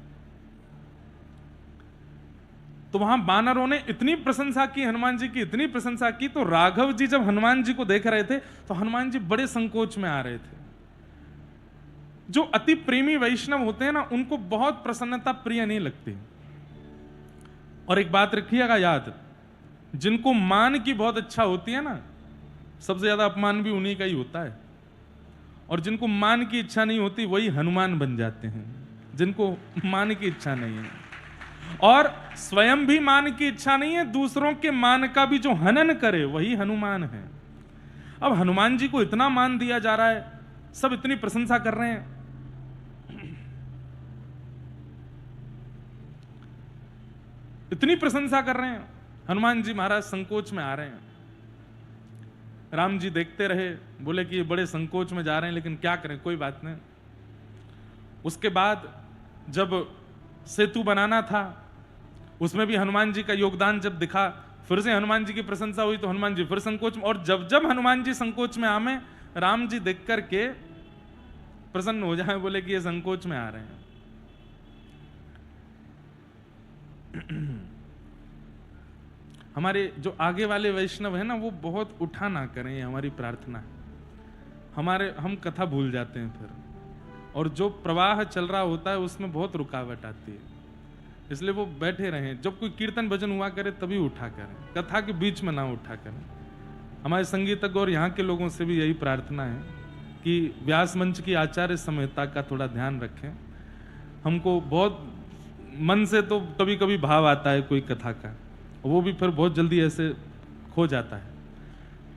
तो वहां बानरों ने इतनी प्रशंसा की हनुमान जी की, इतनी प्रशंसा की, तो राघव जी जब हनुमान जी को देख रहे थे तो हनुमान जी बड़े संकोच में आ रहे थे। जो अति प्रेमी वैष्णव होते हैं ना, उनको बहुत प्रसन्नता प्रिय नहीं लगती। और एक बात रखिएगा याद, जिनको मान की बहुत अच्छा होती है ना, सबसे ज्यादा अपमान भी उन्हीं का ही होता है। और जिनको मान की इच्छा नहीं होती वही हनुमान बन जाते हैं, जिनको मान की इच्छा नहीं है। और स्वयं भी मान की इच्छा नहीं है, दूसरों के मान का भी जो हनन करे वही हनुमान है। अब हनुमान जी को इतना मान दिया जा रहा है, सब इतनी प्रशंसा कर रहे हैं, इतनी प्रशंसा कर रहे हैं, हनुमान जी महाराज संकोच में आ रहे हैं। राम जी देखते रहे, बोले कि ये बड़े संकोच में जा रहे हैं, लेकिन क्या करें, कोई बात नहीं। उसके बाद जब सेतु बनाना था, उसमें भी हनुमान जी का योगदान जब दिखा, फिर से हनुमान जी की प्रशंसा हुई, तो हनुमान जी फिर संकोच में। और जब जब हनुमान जी संकोच में आवे, राम जी देख करके प्रसन्न हो जाए, बोले कि ये संकोच में आ रहे हैं। हमारे जो आगे वाले वैष्णव है ना, वो बहुत उठा ना करें, ये हमारी प्रार्थना है। हम कथा भूल जाते हैं फिर, और जो प्रवाह चल रहा होता है उसमें बहुत रुकावट आती है, इसलिए वो बैठे रहें। जब कोई कीर्तन भजन हुआ करे तभी उठा करें, कथा के बीच में ना उठा करें। हमारे संगीतज्ञ और यहाँ के लोगों से भी यही प्रार्थना है कि व्यास मंच की आचार्य संहिता का थोड़ा ध्यान रखें। हमको बहुत मन से तो कभी कभी भाव आता है कोई कथा का, वो भी फिर बहुत जल्दी ऐसे खो जाता है।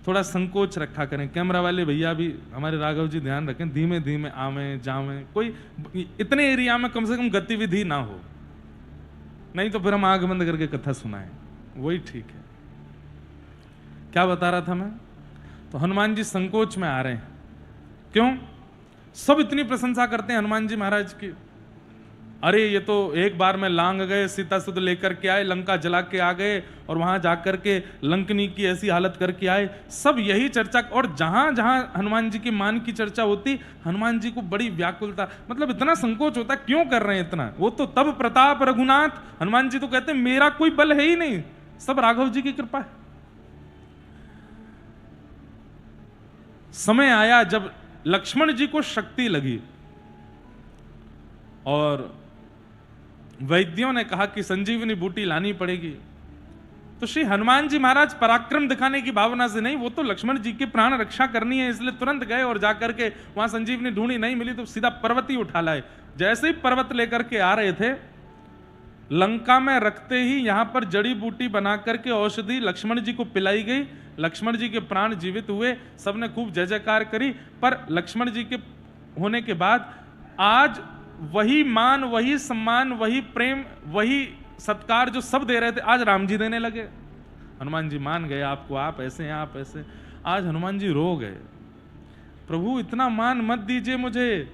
थोड़ा संकोच रखा करें। कैमरा वाले भैया भी, हमारे राघव जी, ध्यान रखें, धीमे धीमे आवें जावें, कोई इतने एरिया में कम से कम गतिविधि ना हो, नहीं तो फिर हम आंख बंद करके कथा सुनाएं, वही ठीक है। क्या बता रहा था मैं? तो हनुमान जी संकोच में आ रहे हैं। क्यों? सब इतनी प्रशंसा करते हैं हनुमान जी महाराज की। अरे ये तो एक बार में लांग गए, सीता सुध लेकर के आए, लंका जला के आ गए, और वहां जाकर के लंकनी की ऐसी हालत करके आए। सब यही चर्चा, और जहां जहां हनुमान जी के मान की चर्चा होती, हनुमान जी को बड़ी व्याकुलता, मतलब इतना संकोच होता, क्यों कर रहे हैं इतना? वो तो तब प्रताप रघुनाथ, हनुमान जी तो कहते हैं मेरा कोई बल है ही नहीं, सब राघव जी की कृपा है। समय आया जब लक्ष्मण जी को शक्ति लगी और वैद्यों ने कहा कि संजीवनी बूटी लानी पड़ेगी, तो श्री हनुमान जी महाराज पराक्रम दिखाने की भावना से नहीं, वो तो लक्ष्मण जी की प्राण रक्षा करनी है, इसलिए तुरंत गए और जाकर के वहां संजीवनी ढूंढी, नहीं मिली तो सीधा पर्वत ही उठा लाए। जैसे ही पर्वत लेकर के आ रहे थे, लंका में रखते ही यहां पर जड़ी बूटी बना करके औषधि लक्ष्मण जी को पिलाई गई। लक्ष्मण जी के प्राण जीवित हुए, सबने खूब जय जयकार करी। पर लक्ष्मण जी के होने के बाद आज वही मान, वही सम्मान, वही प्रेम, वही सत्कार जो सब दे रहे थे, आज राम जी देने लगे। हनुमान जी मान गए आपको, आप ऐसे हैं, आप ऐसे। आज हनुमान जी रो गए, प्रभु इतना मान मत दीजिए मुझे,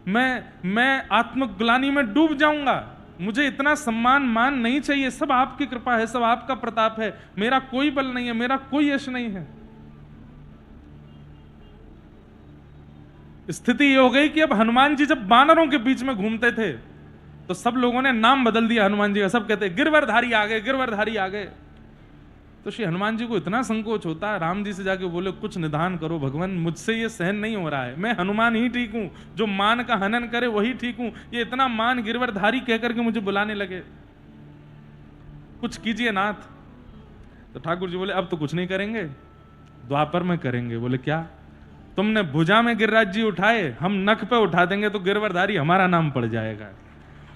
मैं आत्मग्लानि में डूब जाऊंगा, मुझे इतना सम्मान मान नहीं चाहिए, सब आपकी कृपा है, सब आपका प्रताप है, मेरा कोई बल नहीं है, मेरा कोई यश नहीं है। स्थिति ये हो गई कि अब हनुमान जी जब बानरों के बीच में घूमते थे तो सब लोगों ने नाम बदल दिया हनुमान जी का, सब कहते गिरवरधारी आ गए, गिरवरधारी आ गए। तो श्री हनुमान जी को इतना संकोच होता है, राम जी से जाके बोले कुछ निदान करो भगवान, मुझसे ये सहन नहीं हो रहा है, मैं हनुमान ही ठीक हूं, जो मान का हनन करे वही ठीक हूं, ये इतना मान गिरवरधारी कहकर के मुझे बुलाने लगे, कुछ कीजिए नाथ। तो ठाकुर जी बोले अब तो कुछ नहीं करेंगे, द्वापर में करेंगे। बोले क्या? तुमने भुजा में गिरिराज जी उठाए, हम नख पे उठा देंगे तो गिरवरधारी हमारा नाम पड़ जाएगा,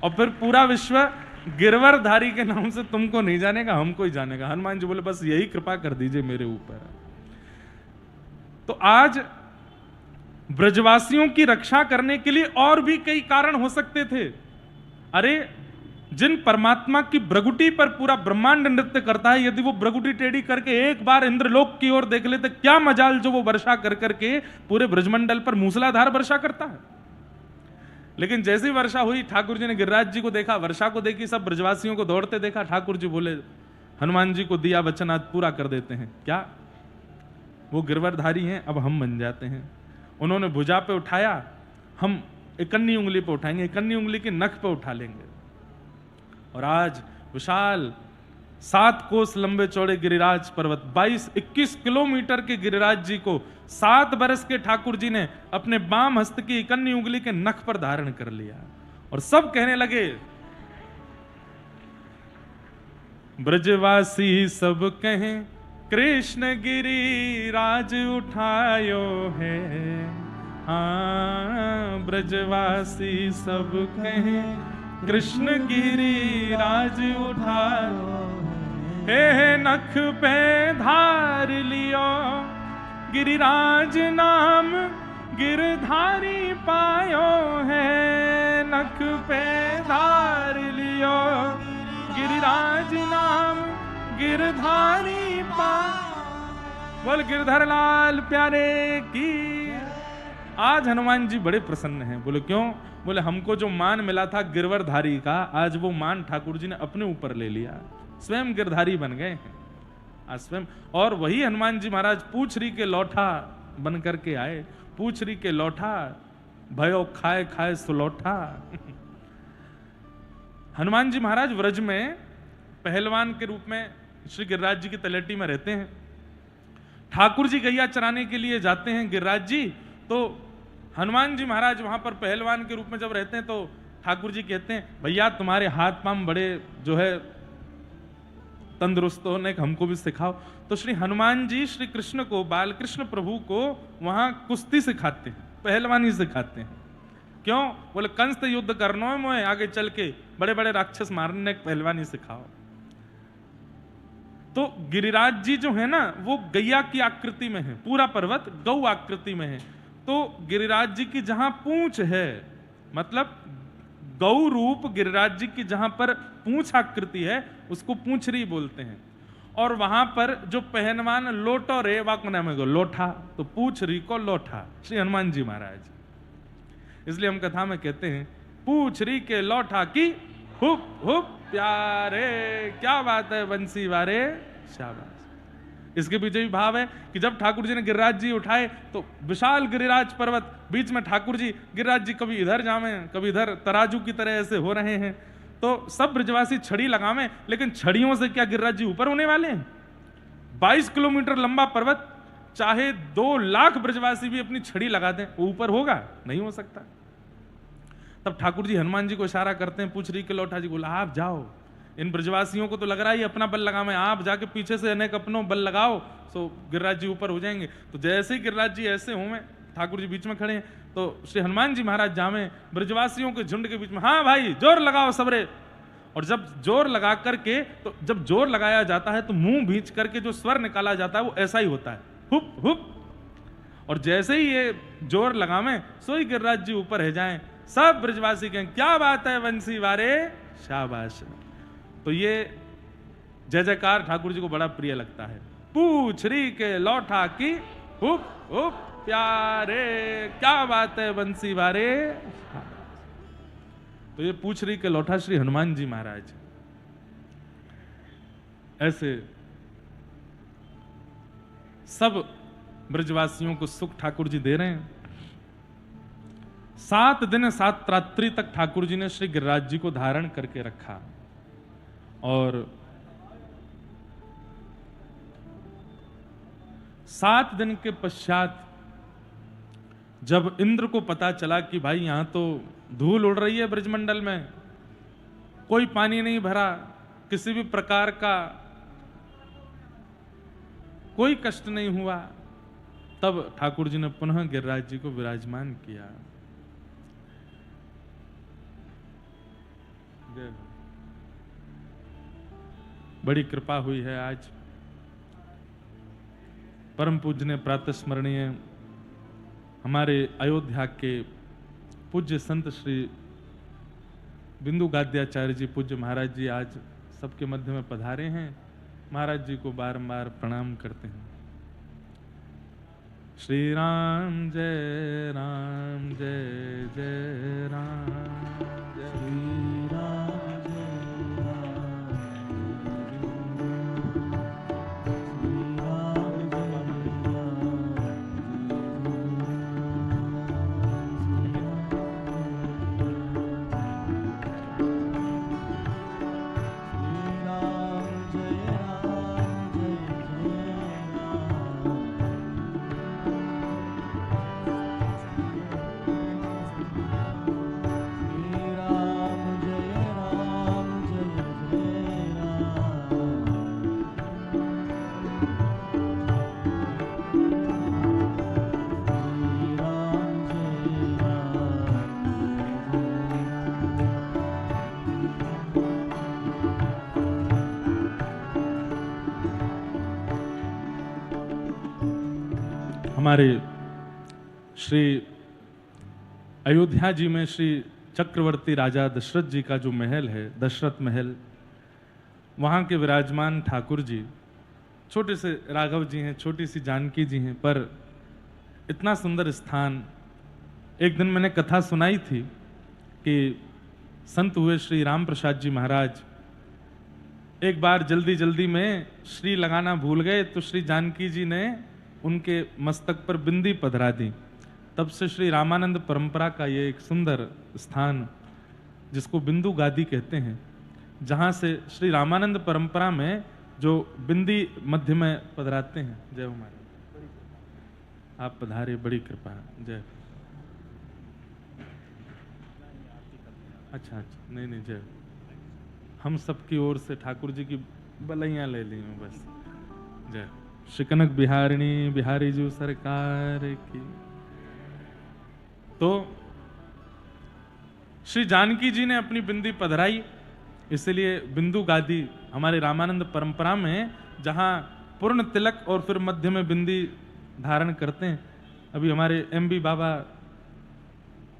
और फिर पूरा विश्व गिरवरधारी के नाम से तुमको नहीं जानेगा, हमको ही जानेगा। हनुमान जी बोले बस यही कृपा कर दीजिए मेरे ऊपर। तो आज ब्रजवासियों की रक्षा करने के लिए और भी कई कारण हो सकते थे। अरे जिन परमात्मा की भ्रगुटी पर पूरा ब्रह्मांड नृत्य करता है, यदि वो भ्रगुटी टेढ़ी करके एक बार इंद्रलोक की ओर देख ले तो क्या मजाल जो वो वर्षा कर करके पूरे ब्रजमंडल पर मूसलाधार वर्षा करता है। लेकिन जैसी वर्षा हुई, ठाकुर जी ने गिरिराज जी को देखा, वर्षा को देखी, सब ब्रजवासियों को दौड़ते देखा। ठाकुर जी बोले हनुमान जी को दिया वचन आज पूरा कर देते हैं। क्या वो गिरवरधारी हैं, अब हम बन जाते हैं। उन्होंने भुजा पे उठाया, हम इकन्नी उंगली पे उठाएंगे, इकन्नी उंगली के नख पे उठा लेंगे। और आज विशाल 7 कोस लंबे चौड़े गिरिराज पर्वत, 22-21 किलोमीटर के गिरिराज जी को 7 बरस के ठाकुर जी ने अपने बाम हस्त की इकन्नी उंगली के नख पर धारण कर लिया। और सब कहने लगे, ब्रजवासी सब कहें कृष्ण गिरिराज उठायो है। हाँ, ब्रजवासी सब कहें कृष्ण गिरिराज उठायो हे। नख पे धार लियो गिरिराज नाम, गिरधारी पायो है। नख पे धार लियो गिरिराज नाम, गिरधारी पायो। बोल गिरधर लाल प्यारे की। आज हनुमान जी बड़े प्रसन्न हैं। बोले क्यों? बोले हमको जो मान मिला था गिरवरधारी का, आज वो मान ठाकुर जी ने अपने ऊपर ले लिया, स्वयं गिरधारी बन गए हैं आज स्वयं। और वही हनुमान जी महाराज पूछरी के लौठा बन करके आए। पूछरी के लौठा भयो खाए खाए सुलौठा। हनुमान जी महाराज व्रज में पहलवान के रूप में श्री गिरिराज जी की तलेटी में रहते हैं। ठाकुर जी गैया चराने के लिए जाते हैं गिरिराज जी, तो हनुमान जी महाराज वहां पर पहलवान के रूप में जब रहते हैं तो ठाकुर जी कहते हैं भैया तुम्हारे हाथ पांव बड़े जो है तंदुरुस्त होने का, हमको भी सिखाओ। तो श्री हनुमान जी श्री कृष्ण को, बाल कृष्ण प्रभु को वहां कुश्ती सिखाते हैं, पहलवानी सिखाते हैं। क्यों? बोले कंस से युद्ध करना है मोए, आगे चल के बड़े बड़े राक्षस मारने की पहलवानी सिखाओ। तो गिरिराज जी जो है ना वो गैया की आकृति में है, पूरा पर्वत गौ आकृति में है। तो गिरिराज जी की जहां पूंछ है, मतलब गौ रूप गिरिराज जी की जहां पर पूंछ आकृति है उसको पूंछरी बोलते हैं। और वहां पर जो पहलवान लोटो रे वाक नाम है लोठा, तो पूछरी को लोठा श्री हनुमान जी महाराज। इसलिए हम कथा में कहते हैं पूछरी के लोठा की हुप हुप प्यारे, क्या बात है बंसी वारे, शाबाश। इसके पीछे भी भाव है कि जब ठाकुर जी ने गिरिराज जी उठाए तो विशाल गिरिराज पर्वत, बीच में ठाकुर जी, गिरिराज जी कभी इधर जावे कभी इधर, तराजू की तरह ऐसे हो रहे हैं। तो सब ब्रजवासी छड़ी लगावे, लेकिन छड़ियों से क्या गिरिराज जी ऊपर होने वाले हैं? 22 किलोमीटर लंबा पर्वत, चाहे 2 लाख ब्रजवासी भी अपनी छड़ी लगा दें, ऊपर होगा? नहीं हो सकता। तब ठाकुर जी हनुमान जी को इशारा करते हैं, पूछ रही के लौटा जी बोला आप जाओ, इन ब्रजवासियों को तो लग रहा है अपना बल लगावे, आप जाके पीछे से अनेक अपनों बल लगाओ तो गिरिराज जी ऊपर हो जाएंगे। तो जैसे ही गिरिराज जी ऐसे हों, ठाकुर जी बीच में खड़े हैं, तो श्री हनुमान जी महाराज जावे ब्रजवासियों के झुंड के बीच में, हाँ भाई जोर लगाओ सबरे। और जब जोर लगा करके, तो जब जोर लगाया जाता है तो मुंह भींच करके जो स्वर निकाला जाता है वो ऐसा ही होता है, हुप हुप। और जैसे ही ये जोर लगावे सोई गिरिराज जी ऊपर है जाएं, सब ब्रजवासी कहें क्या बात है बंसी वारे, शाबाश। तो ये जय जयकार ठाकुर जी को बड़ा प्रिय लगता है। पूछरी के लौठा की हुप हुप प्यारे, क्या बात है बंसी वारे। तो ये पूछरी के लौठा श्री हनुमान जी महाराज ऐसे सब ब्रजवासियों को सुख ठाकुर जी दे रहे हैं। 7 दिन 7 रात्रि तक ठाकुर जी ने श्री गिरिराज जी को धारण करके रखा। और 7 दिन के पश्चात जब इंद्र को पता चला कि भाई यहां तो धूल उड़ रही है ब्रजमंडल में, कोई पानी नहीं भरा, किसी भी प्रकार का कोई कष्ट नहीं हुआ, तब ठाकुर जी ने पुनः गिरिराज जी को विराजमान किया। बड़ी कृपा हुई है। आज परम पूज्य प्रातः स्मरणीय हमारे अयोध्या के पूज्य संत श्री बिंदु गाद्याचार्य जी पूज्य महाराज जी आज सबके मध्य में पधारे हैं। महाराज जी को बारंबार प्रणाम करते हैं। श्री राम जय राम जय जय राम जय श्री राम जय राम हमारे श्री अयोध्या जी में श्री चक्रवर्ती राजा दशरथ जी का जो महल है, दशरथ महल, वहाँ के विराजमान ठाकुर जी, छोटे से राघव जी हैं, छोटी सी जानकी जी हैं, पर इतना सुंदर स्थान। एक दिन मैंने कथा सुनाई थी कि संत हुए श्री राम प्रसाद जी महाराज एक बार जल्दी जल्दी में श्री लगाना भूल गए, तो श्री जानकी जी ने उनके मस्तक पर बिंदी पधरा दी। तब से श्री रामानंद परंपरा का ये एक सुंदर स्थान, जिसको बिंदु गादी कहते हैं, जहाँ से श्री रामानंद परंपरा में जो बिंदी मध्य में पधराते हैं। जय हो महाराज, आप पधारे, बड़ी कृपा, जय। अच्छा अच्छा, नहीं नहीं, जय। हम सबकी ओर से ठाकुर जी की बलैया ले ली हूँ बस। जय श्री कनक बिहारिणी बिहारी जी सरकार की। तो श्री जानकी जी ने अपनी बिंदी पधराई, इसलिए बिंदु गादी हमारे रामानंद परंपरा में, जहां पूर्ण तिलक और फिर मध्य में बिंदी धारण करते हैं। अभी हमारे एमबी बाबा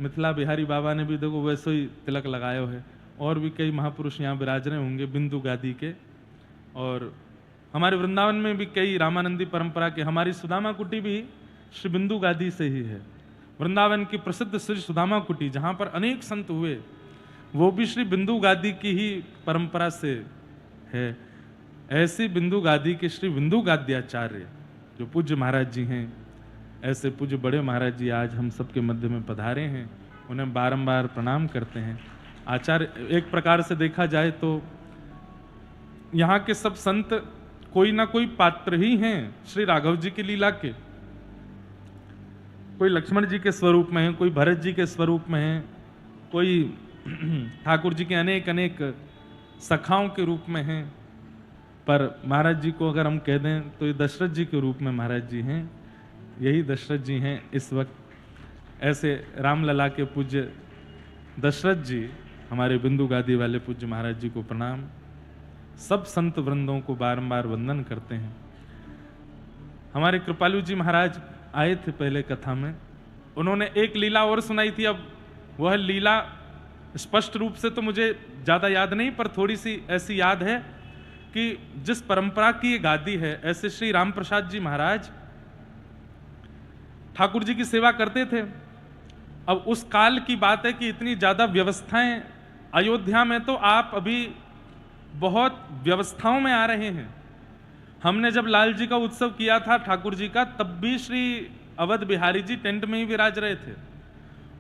मिथिला बिहारी बाबा ने भी देखो वैसे ही तिलक लगाया है, और भी कई महापुरुष यहाँ विराज रहे होंगे बिंदु गादी के। और हमारे वृंदावन में भी कई रामानंदी परंपरा के, हमारी सुदामा कुटी भी श्री बिंदु गादी से ही है। वृंदावन की प्रसिद्ध श्री सुदामा कुटी, जहाँ पर अनेक संत हुए, वो भी श्री बिंदु गादी की ही परंपरा से है। ऐसी बिंदु गादी के श्री बिंदु गाद्याचार्य जो पूज्य महाराज जी हैं, ऐसे पूज्य बड़े महाराज जी आज हम सबके मध्य में पधारे हैं, उन्हें बारंबार प्रणाम करते हैं। आचार्य, एक प्रकार से देखा जाए तो यहाँ के सब संत कोई ना कोई पात्र ही हैं श्री राघव जी की लीला के। कोई लक्ष्मण जी के स्वरूप में है, कोई भरत जी के स्वरूप में है, कोई ठाकुर जी के अनेक अनेक सखाओं के रूप में हैं। पर महाराज जी को अगर हम कह दें तो ये दशरथ जी के रूप में महाराज जी हैं, यही दशरथ जी हैं इस वक्त। ऐसे रामलला के पूज्य दशरथ जी, हमारे बिंदु गादी वाले पूज्य महाराज जी को प्रणाम। सब संत वृंदों को बारंबार वंदन करते हैं। हमारे कृपालु जी महाराज आए थे पहले कथा में, उन्होंने एक लीला और सुनाई थी। अब वह लीला स्पष्ट रूप से तो मुझे ज्यादा याद नहीं, पर थोड़ी सी ऐसी याद है कि जिस परंपरा की ये गादी है, ऐसे श्री राम प्रसाद जी महाराज ठाकुर जी की सेवा करते थे। अब उस काल की बात है कि इतनी ज्यादा व्यवस्थाएं अयोध्या में, तो आप अभी बहुत व्यवस्थाओं में आ रहे हैं। हमने जब लाल जी का उत्सव किया था ठाकुर जी का, तब भी श्री अवध बिहारी जी टेंट में ही विराज रहे थे।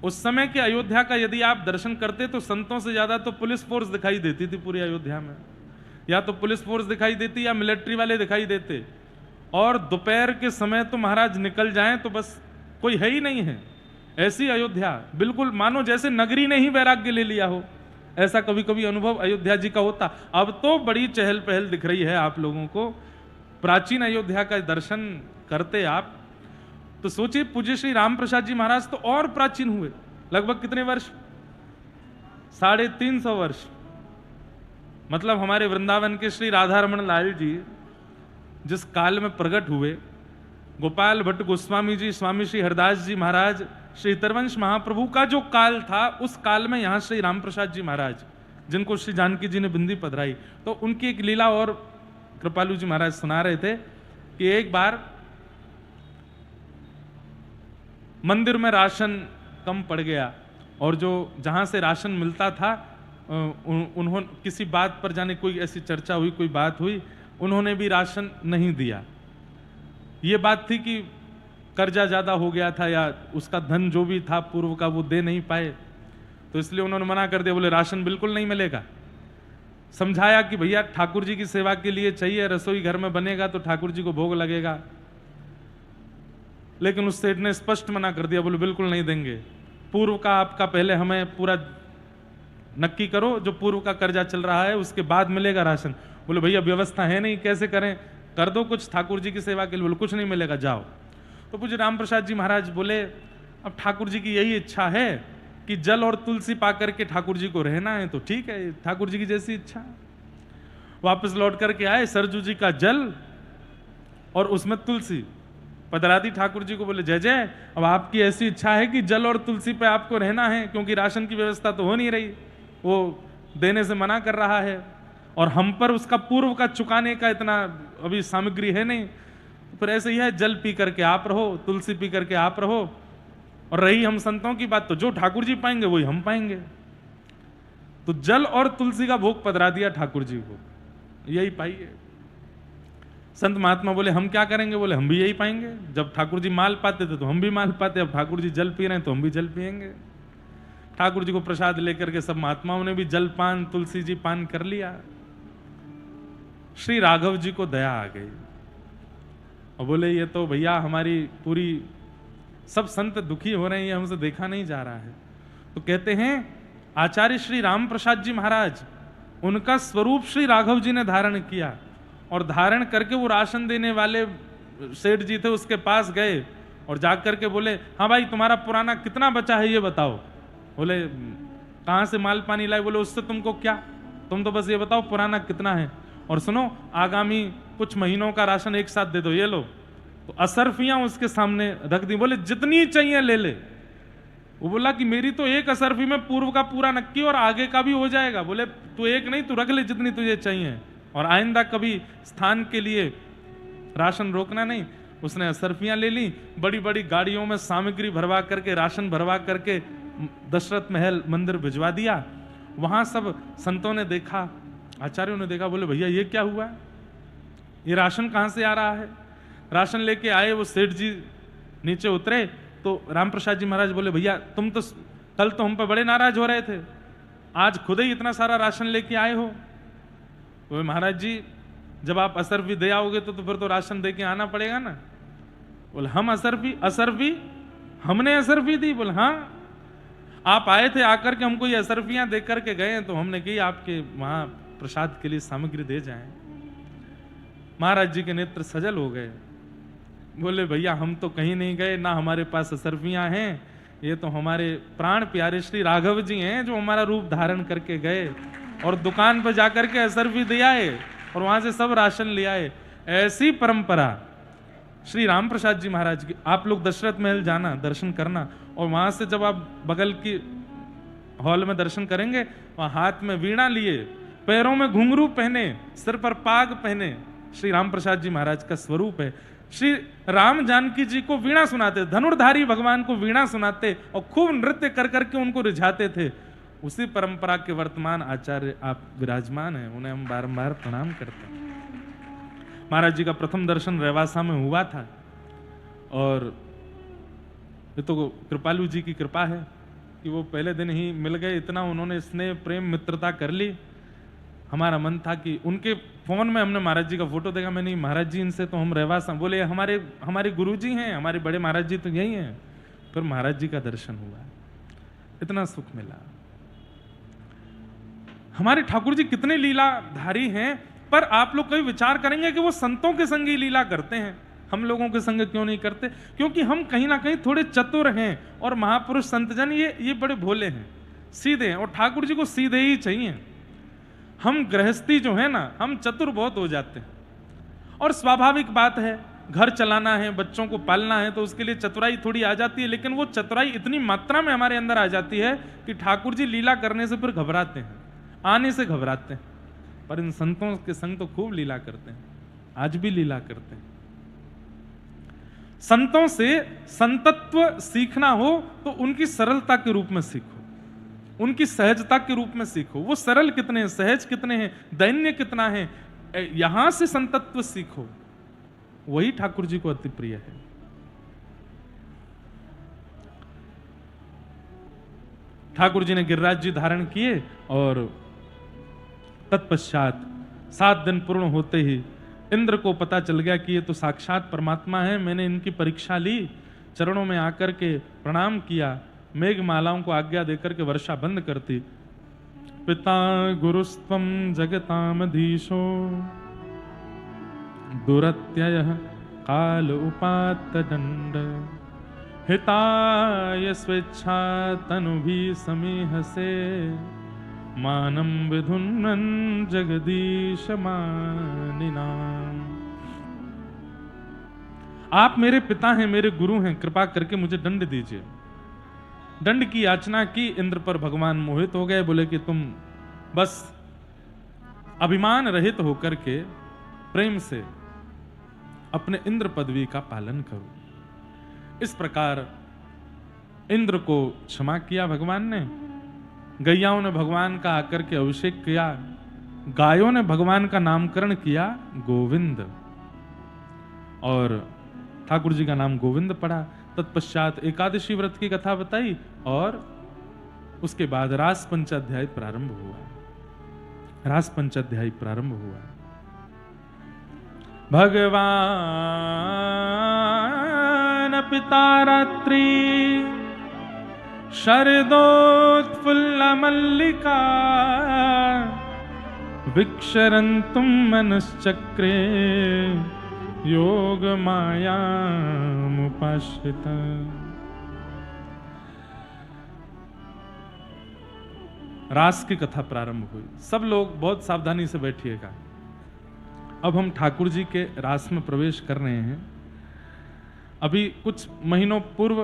उस समय के अयोध्या का यदि आप दर्शन करते तो संतों से ज्यादा तो पुलिस फोर्स दिखाई देती थी पूरी अयोध्या में। या तो पुलिस फोर्स दिखाई देती या मिलिट्री वाले दिखाई देते। और दोपहर के समय तो महाराज निकल जाएं तो बस कोई है ही नहीं है। ऐसी अयोध्या, बिल्कुल मानो जैसे नगरी ने ही वैराग्य ले लिया हो, ऐसा कभी कभी अनुभव अयोध्या जी का होता। अब तो बड़ी चहल पहल दिख रही है आप लोगों को। प्राचीन अयोध्या का दर्शन करते आप तो सोचिए, पूज्य श्री राम प्रसाद जी महाराज तो और प्राचीन हुए। लगभग कितने वर्ष? 350 वर्ष। मतलब हमारे वृंदावन के श्री राधा रमण लाल जी जिस काल में प्रकट हुए, गोपाल भट्ट गोस्वामी जी, स्वामी श्री हरदास जी महाराज, श्री तरवंश महाप्रभु का जो काल था, उस काल में यहाँ श्री राम प्रसाद जी महाराज, जिनको श्री जानकी जी ने बिंदी पधराई, तो उनकी एक लीला और कृपालु जी महाराज सुना रहे थे कि एक बार मंदिर में राशन कम पड़ गया और जो जहां से राशन मिलता था उन्होंने किसी बात पर, जाने कोई ऐसी चर्चा हुई, कोई बात हुई, उन्होंने भी राशन नहीं दिया। ये बात थी कि कर्जा ज्यादा हो गया था या उसका धन जो भी था पूर्व का वो दे नहीं पाए, तो इसलिए उन्होंने मना कर दिया, बोले राशन बिल्कुल नहीं मिलेगा। समझाया कि भैया ठाकुर जी की सेवा के लिए चाहिए, रसोई घर में बनेगा तो ठाकुर जी को भोग लगेगा, लेकिन उस सेठ ने स्पष्ट मना कर दिया, बोले बिल्कुल नहीं देंगे, पूर्व का आपका पहले हमें पूरा नक्की करो, जो पूर्व का कर्जा चल रहा है उसके बाद मिलेगा राशन। बोले भैया व्यवस्था है नहीं, कैसे करें, कर दो कुछ ठाकुर जी की सेवा के लिए। बोले कुछ नहीं मिलेगा, जाओ। तो पूज्य राम प्रसाद जी महाराज बोले अब ठाकुर जी की यही इच्छा है कि जल और तुलसी पा करके ठाकुर जी को रहना है, तो ठीक है, ठाकुर जी की जैसी इच्छा। वापस लौट करके आए, सरजू जी का जल और उसमें तुलसी पधरा दी ठाकुर जी को। बोले जय जय, अब आपकी ऐसी इच्छा है कि जल और तुलसी पे आपको रहना है, क्योंकि राशन की व्यवस्था तो हो नहीं रही, वो देने से मना कर रहा है और हम पर उसका पूर्व का चुकाने का इतना अभी सामग्री है नहीं, तो फिर ऐसे ही है, जल पी करके आप रहो, तुलसी पी करके आप रहो, और रही हम संतों की बात, तो जो ठाकुर जी पाएंगे वही हम पाएंगे। तो जल और तुलसी का भोग पधरा दिया ठाकुर जी को, यही पाइए। संत महात्मा बोले हम क्या करेंगे, बोले हम भी यही पाएंगे, जब ठाकुर जी माल पाते थे तो हम भी माल पाते, अब ठाकुर जी जल पी रहे हैं तो हम भी जल पिएंगे। ठाकुर जी को प्रसाद लेकर के सब महात्माओं ने भी जल पान, तुलसी जी पान कर लिया। श्री राघव जी को दया आ गई और बोले ये तो भैया हमारी पूरी सब संत दुखी हो रहे हैं, ये हमसे देखा नहीं जा रहा है। तो कहते हैं आचार्य श्री राम प्रसाद जी महाराज, उनका स्वरूप श्री राघव जी ने धारण किया और धारण करके वो राशन देने वाले सेठ जी थे उसके पास गए और जाकर के बोले हाँ भाई तुम्हारा पुराना कितना बचा है ये बताओ। बोले कहां से माल पानी लाए, बोले उससे तुमको क्या, तुम तो बस ये बताओ पुराना कितना है, और सुनो आगामी कुछ महीनों का राशन एक साथ दे दो, ये लो। तो असरफियां उसके सामने रख दी, बोले जितनी चाहिए ले ले। वो बोला कि मेरी तो एक असरफी में पूर्व का पूरा नक्की और आगे का भी हो जाएगा। बोले तू एक नहीं, तू रख ले जितनी तुझे चाहिए, और आइंदा कभी स्थान के लिए राशन रोकना नहीं। उसने असरफियां ले ली, बड़ी बड़ी गाड़ियों में सामग्री भरवा करके, राशन भरवा करके दशरथ महल मंदिर भिजवा दिया। वहां सब संतों ने देखा, आचार्यों ने देखा, बोले भैया ये क्या हुआ, ये राशन कहां से आ रहा है। राशन लेके आए, वो सेठ जी नीचे उतरे तो राम प्रसाद जी महाराज बोले भैया तुम तो कल तो हम पे बड़े नाराज हो रहे थे, आज खुद ही इतना सारा राशन लेके आए हो। बोले महाराज जी जब आप असरफी दे आओगे तो फिर तो राशन दे के आना पड़ेगा ना। बोले हम असरफी हमने असरफी दी। बोले हाँ आप आए थे, आकर के हमको ये असरफियां दे करके गए, तो हमने कही आपके वहां प्रसाद के लिए सामग्री दे जाएं। महाराज जी के नेत्र सजल हो गए, बोले भैया हम तो कहीं नहीं गए, ना हमारे पास असरफियां हैं, ये तो हमारे प्राण प्यारे श्री राघव जी हैं जो हमारा रूप धारण करके गए और दुकान पर जाकर के असरफी दे आए और वहां से सब राशन ले आए। ऐसी परंपरा श्री राम प्रसाद जी महाराज की। आप लोग दशरथ महल जाना, दर्शन करना, और वहां से जब आप बगल की हॉल में दर्शन करेंगे, वहां हाथ में वीणा लिए, पैरों में घुंघरू पहने, सिर पर पाग पहने श्री राम प्रसाद जी महाराज का स्वरूप है। श्री राम जानकी जी को वीणा सुनाते, धनुर्धारी भगवान को वीणा सुनाते और खूब नृत्य कर करके उनको रिझाते थे। उसी परंपरा के वर्तमान आचार्य आप विराजमान हैं, उन्हें हम बारंबार प्रणाम करते हैं। महाराज जी का प्रथम दर्शन रेवासा में हुआ था और ये तो कृपालु जी की कृपा है कि वो पहले दिन ही मिल गए, इतना उन्होंने स्नेह प्रेम मित्रता कर ली। हमारा मन था कि उनके फोन में हमने महाराज जी का फोटो देखा, मैंने महाराज जी इनसे तो हम रेवासा, बोले हमारे गुरु जी हैं, हमारे बड़े महाराज जी तो यही हैं। फिर महाराज जी का दर्शन हुआ, इतना सुख मिला। हमारे ठाकुर जी कितने लीलाधारी हैं, पर आप लोग कभी विचार करेंगे कि वो संतों के संग ही लीला करते हैं, हम लोगों के संग क्यों नहीं करते? क्योंकि हम कहीं ना कहीं थोड़े चतुर हैं और महापुरुष संतजन ये बड़े भोले हैं, सीधे हैं, और ठाकुर जी को सीधे ही चाहिए। हम गृहस्थी जो है ना, हम चतुर बहुत हो जाते हैं, और स्वाभाविक बात है, घर चलाना है, बच्चों को पालना है, तो उसके लिए चतुराई थोड़ी आ जाती है। लेकिन वो चतुराई इतनी मात्रा में हमारे अंदर आ जाती है कि ठाकुर जी लीला करने से फिर घबराते हैं, आने से घबराते हैं। पर इन संतों के संग तो खूब लीला करते हैं, आज भी लीला करते हैं। संतों से संतत्व सीखना हो तो उनकी सरलता के रूप में सीखो, उनकी सहजता के रूप में सीखो। वो सरल कितने हैं, सहज कितने हैं, दैन्य कितना है, यहां से संतत्व सीखो। वही ठाकुर जी को अति प्रिय है। ठाकुर जी ने गिरिराज जी धारण किए और तत्पश्चात 7 दिन पूर्ण होते ही इंद्र को पता चल गया कि ये तो साक्षात परमात्मा है। मैंने इनकी परीक्षा ली, चरणों में आकर के प्रणाम किया, मेघ मालाओं को आज्ञा देकर के वर्षा बंद करती। पिता गुरुस्त्वं जगतामधीशो दुरत्ययः काल उपात्त दंड हिताय स्वेच्छा तनुभि समीहसे मानं विधुन्नन् जगदीश मानिनाम्। आप मेरे पिता हैं, मेरे गुरु हैं, कृपा करके मुझे दंड दीजिए। दंड की याचना की, इंद्र पर भगवान मोहित हो गए, बोले कि तुम बस अभिमान रहित होकर के प्रेम से अपने इंद्र पदवी का पालन करो। इस प्रकार इंद्र को क्षमा किया भगवान ने। गैयाओं ने भगवान का आकर के अभिषेक किया, गायों ने भगवान का नामकरण किया गोविंद, और ठाकुर जी का नाम गोविंद पड़ा। तत्पश्चात एकादशी व्रत की कथा बताई और उसके बाद रास पंचाध्याय प्रारंभ हुआ। रास पंचाध्याय प्रारंभ हुआ। भगवान पिता रात्रि शरदोत्फुल्ल मल्लिका विक्षरन्तुं मनश्चक्रे योग मायामुपाश्रित। रास की कथा प्रारंभ हुई। सब लोग बहुत सावधानी से बैठिएगा। अब हम ठाकुर जी के रास में प्रवेश कर रहे हैं। अभी कुछ महीनों पूर्व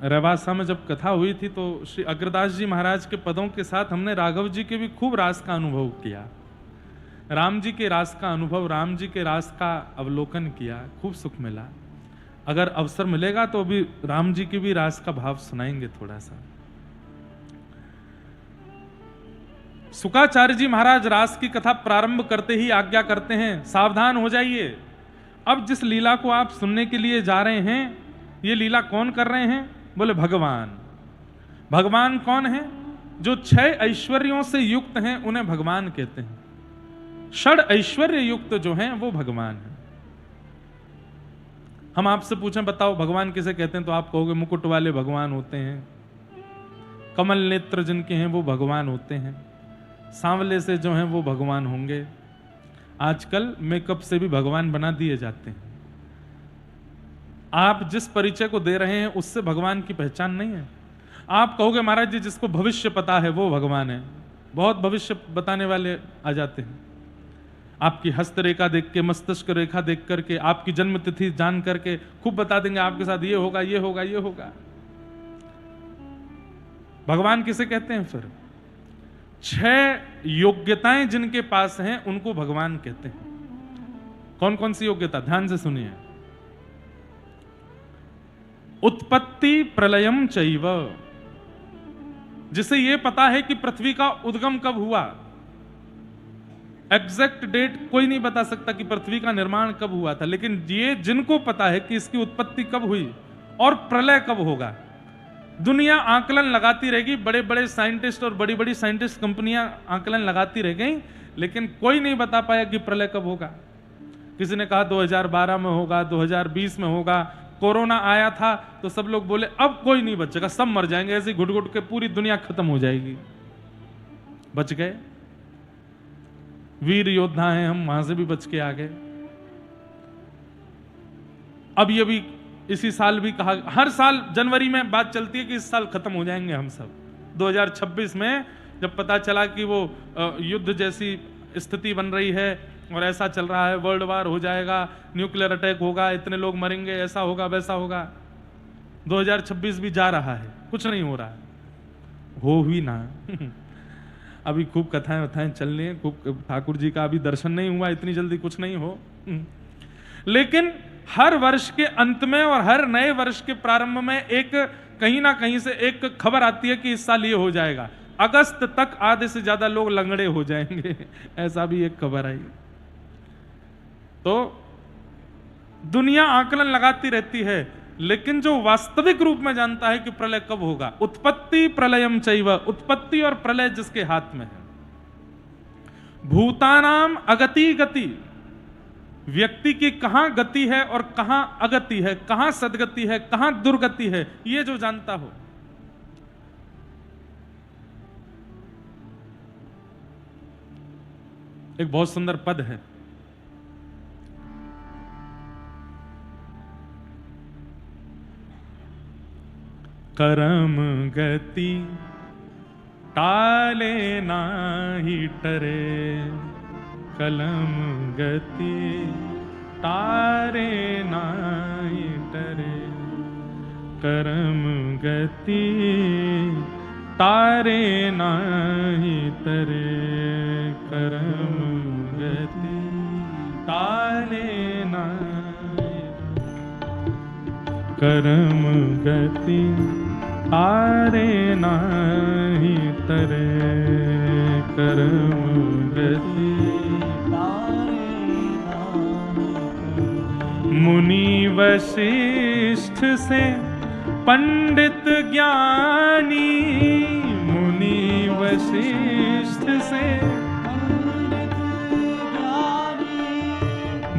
रेवासा में जब कथा हुई थी तो श्री अग्रदास जी महाराज के पदों के साथ हमने राघव जी के भी खूब रास का अनुभव किया, राम जी के रास का अनुभव, राम जी के रास का अवलोकन किया, खूब सुख मिला। अगर अवसर मिलेगा तो अभी राम जी की भी रास का भाव सुनाएंगे थोड़ा सा। शुकाचार्य जी महाराज रास की कथा प्रारंभ करते ही आज्ञा करते हैं, सावधान हो जाइए। अब जिस लीला को आप सुनने के लिए जा रहे हैं, ये लीला कौन कर रहे हैं? बोले भगवान। भगवान कौन है? जो 6 ऐश्वर्यों से युक्त हैं उन्हें भगवान कहते हैं। 6 ऐश्वर्य युक्त जो हैं वो भगवान है। हम आपसे पूछें, बताओ भगवान किसे कहते हैं, तो आप कहोगे मुकुट वाले भगवान होते हैं, कमल नेत्र जिनके हैं वो भगवान होते हैं, सांवले से जो हैं वो भगवान होंगे। आजकल मेकअप से भी भगवान बना दिए जाते हैं। आप जिस परिचय को दे रहे हैं उससे भगवान की पहचान नहीं है। आप कहोगे महाराज जी जिसको भविष्य पता है वो भगवान है। बहुत भविष्य बताने वाले आ जाते हैं। आपकी हस्तरेखा देख के, मस्तिष्क रेखा देख करके, आपकी जन्म तिथि जान करके खूब बता देंगे आपके साथ ये होगा, ये होगा, ये होगा। भगवान किसे कहते हैं फिर? 6 योग्यताएं जिनके पास हैं उनको भगवान कहते हैं। कौन कौन सी योग्यता? ध्यान से सुनिए। उत्पत्ति प्रलयम चैव, जिसे यह पता है कि पृथ्वी का उद्गम कब हुआ। एग्जैक्ट डेट कोई नहीं बता सकता कि पृथ्वी का निर्माण कब हुआ था, लेकिन ये जिनको पता है कि इसकी उत्पत्ति कब हुई और प्रलय कब होगा। दुनिया आकलन लगाती रहेगी, बड़े बड़े साइंटिस्ट और बड़ी बड़ी साइंटिस्ट कंपनियां आकलन लगाती रह गई, लेकिन कोई नहीं बता पाया कि प्रलय कब होगा। किसी ने कहा 2012 में होगा, 2020 में होगा। कोरोना आया था तो सब लोग बोले अब कोई नहीं बचेगा, सब मर जाएंगे, ऐसे घुट घुट के पूरी दुनिया खत्म हो जाएगी। बच गए, वीर योद्धा हैं हम, वहां से भी बच के आ गए। अब ये भी इसी साल भी कहा, हर साल जनवरी में बात चलती है कि इस साल खत्म हो जाएंगे हम सब। 2026 में जब पता चला कि वो युद्ध जैसी स्थिति बन रही है और ऐसा चल रहा है, वर्ल्ड वार हो जाएगा, न्यूक्लियर अटैक होगा, इतने लोग मरेंगे, ऐसा होगा वैसा होगा, 2026 भी जा रहा है, कुछ नहीं हो रहा है, हो ही ना। अभी खूब कथाएं वथाएं चल रही हैं, खूब ठाकुर जी का अभी दर्शन नहीं हुआ, इतनी जल्दी कुछ नहीं हो। लेकिन हर वर्ष के अंत में और हर नए वर्ष के प्रारंभ में एक कहीं ना कहीं से एक खबर आती है कि इस साल ये हो जाएगा, अगस्त तक आधे से ज्यादा लोग लंगड़े हो जाएंगे, ऐसा भी एक खबर आई। तो दुनिया आकलन लगाती रहती है, लेकिन जो वास्तविक रूप में जानता है कि प्रलय कब होगा, उत्पत्ति प्रलयम चैव, उत्पत्ति और प्रलय जिसके हाथ में है। भूतानाम अगति गति, व्यक्ति की कहां गति है और कहां अगति है, कहां सदगति है, कहां दुर्गति है, ये जो जानता हो। एक बहुत सुंदर पद है, करम गति टाले नाही टरे, कलम गति तारे नाही टरे, करम गति तारे नाही तरे, करम गति तारे नाही, करम गति तारे नाही तरे, करम गति मुनि वशिष्ठ से पंडित ज्ञानी, मुनि वशिष्ठ से,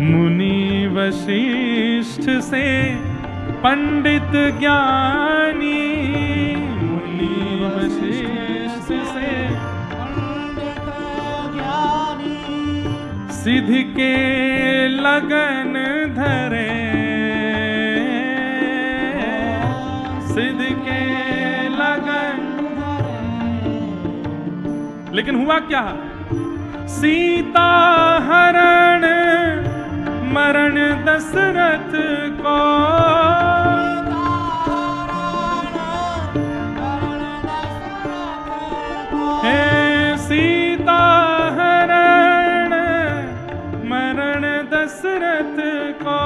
मुनि वशिष्ठ से पंडित ज्ञानी, मुनि वशिष्ठ से सिद्धि के लगन धरे, सिद्धि के लगन। लेकिन हुआ क्या, सीता हरण मरण दशरथ को, हे सीता हरण मरण दशरथ को,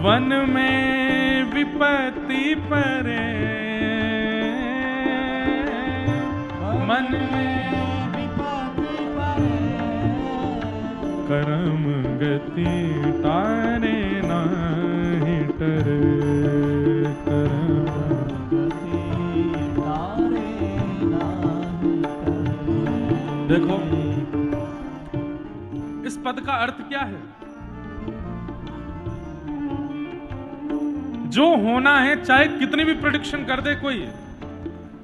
वन में विपत्ति परे, मन में विपत्ति परे, करम गति तारे नाही टरे, करम गति तारे नाही टरे। देखो इस पद का अर्थ क्या है, जो होना है चाहे कितनी भी प्रेडिक्शन कर दे, कोई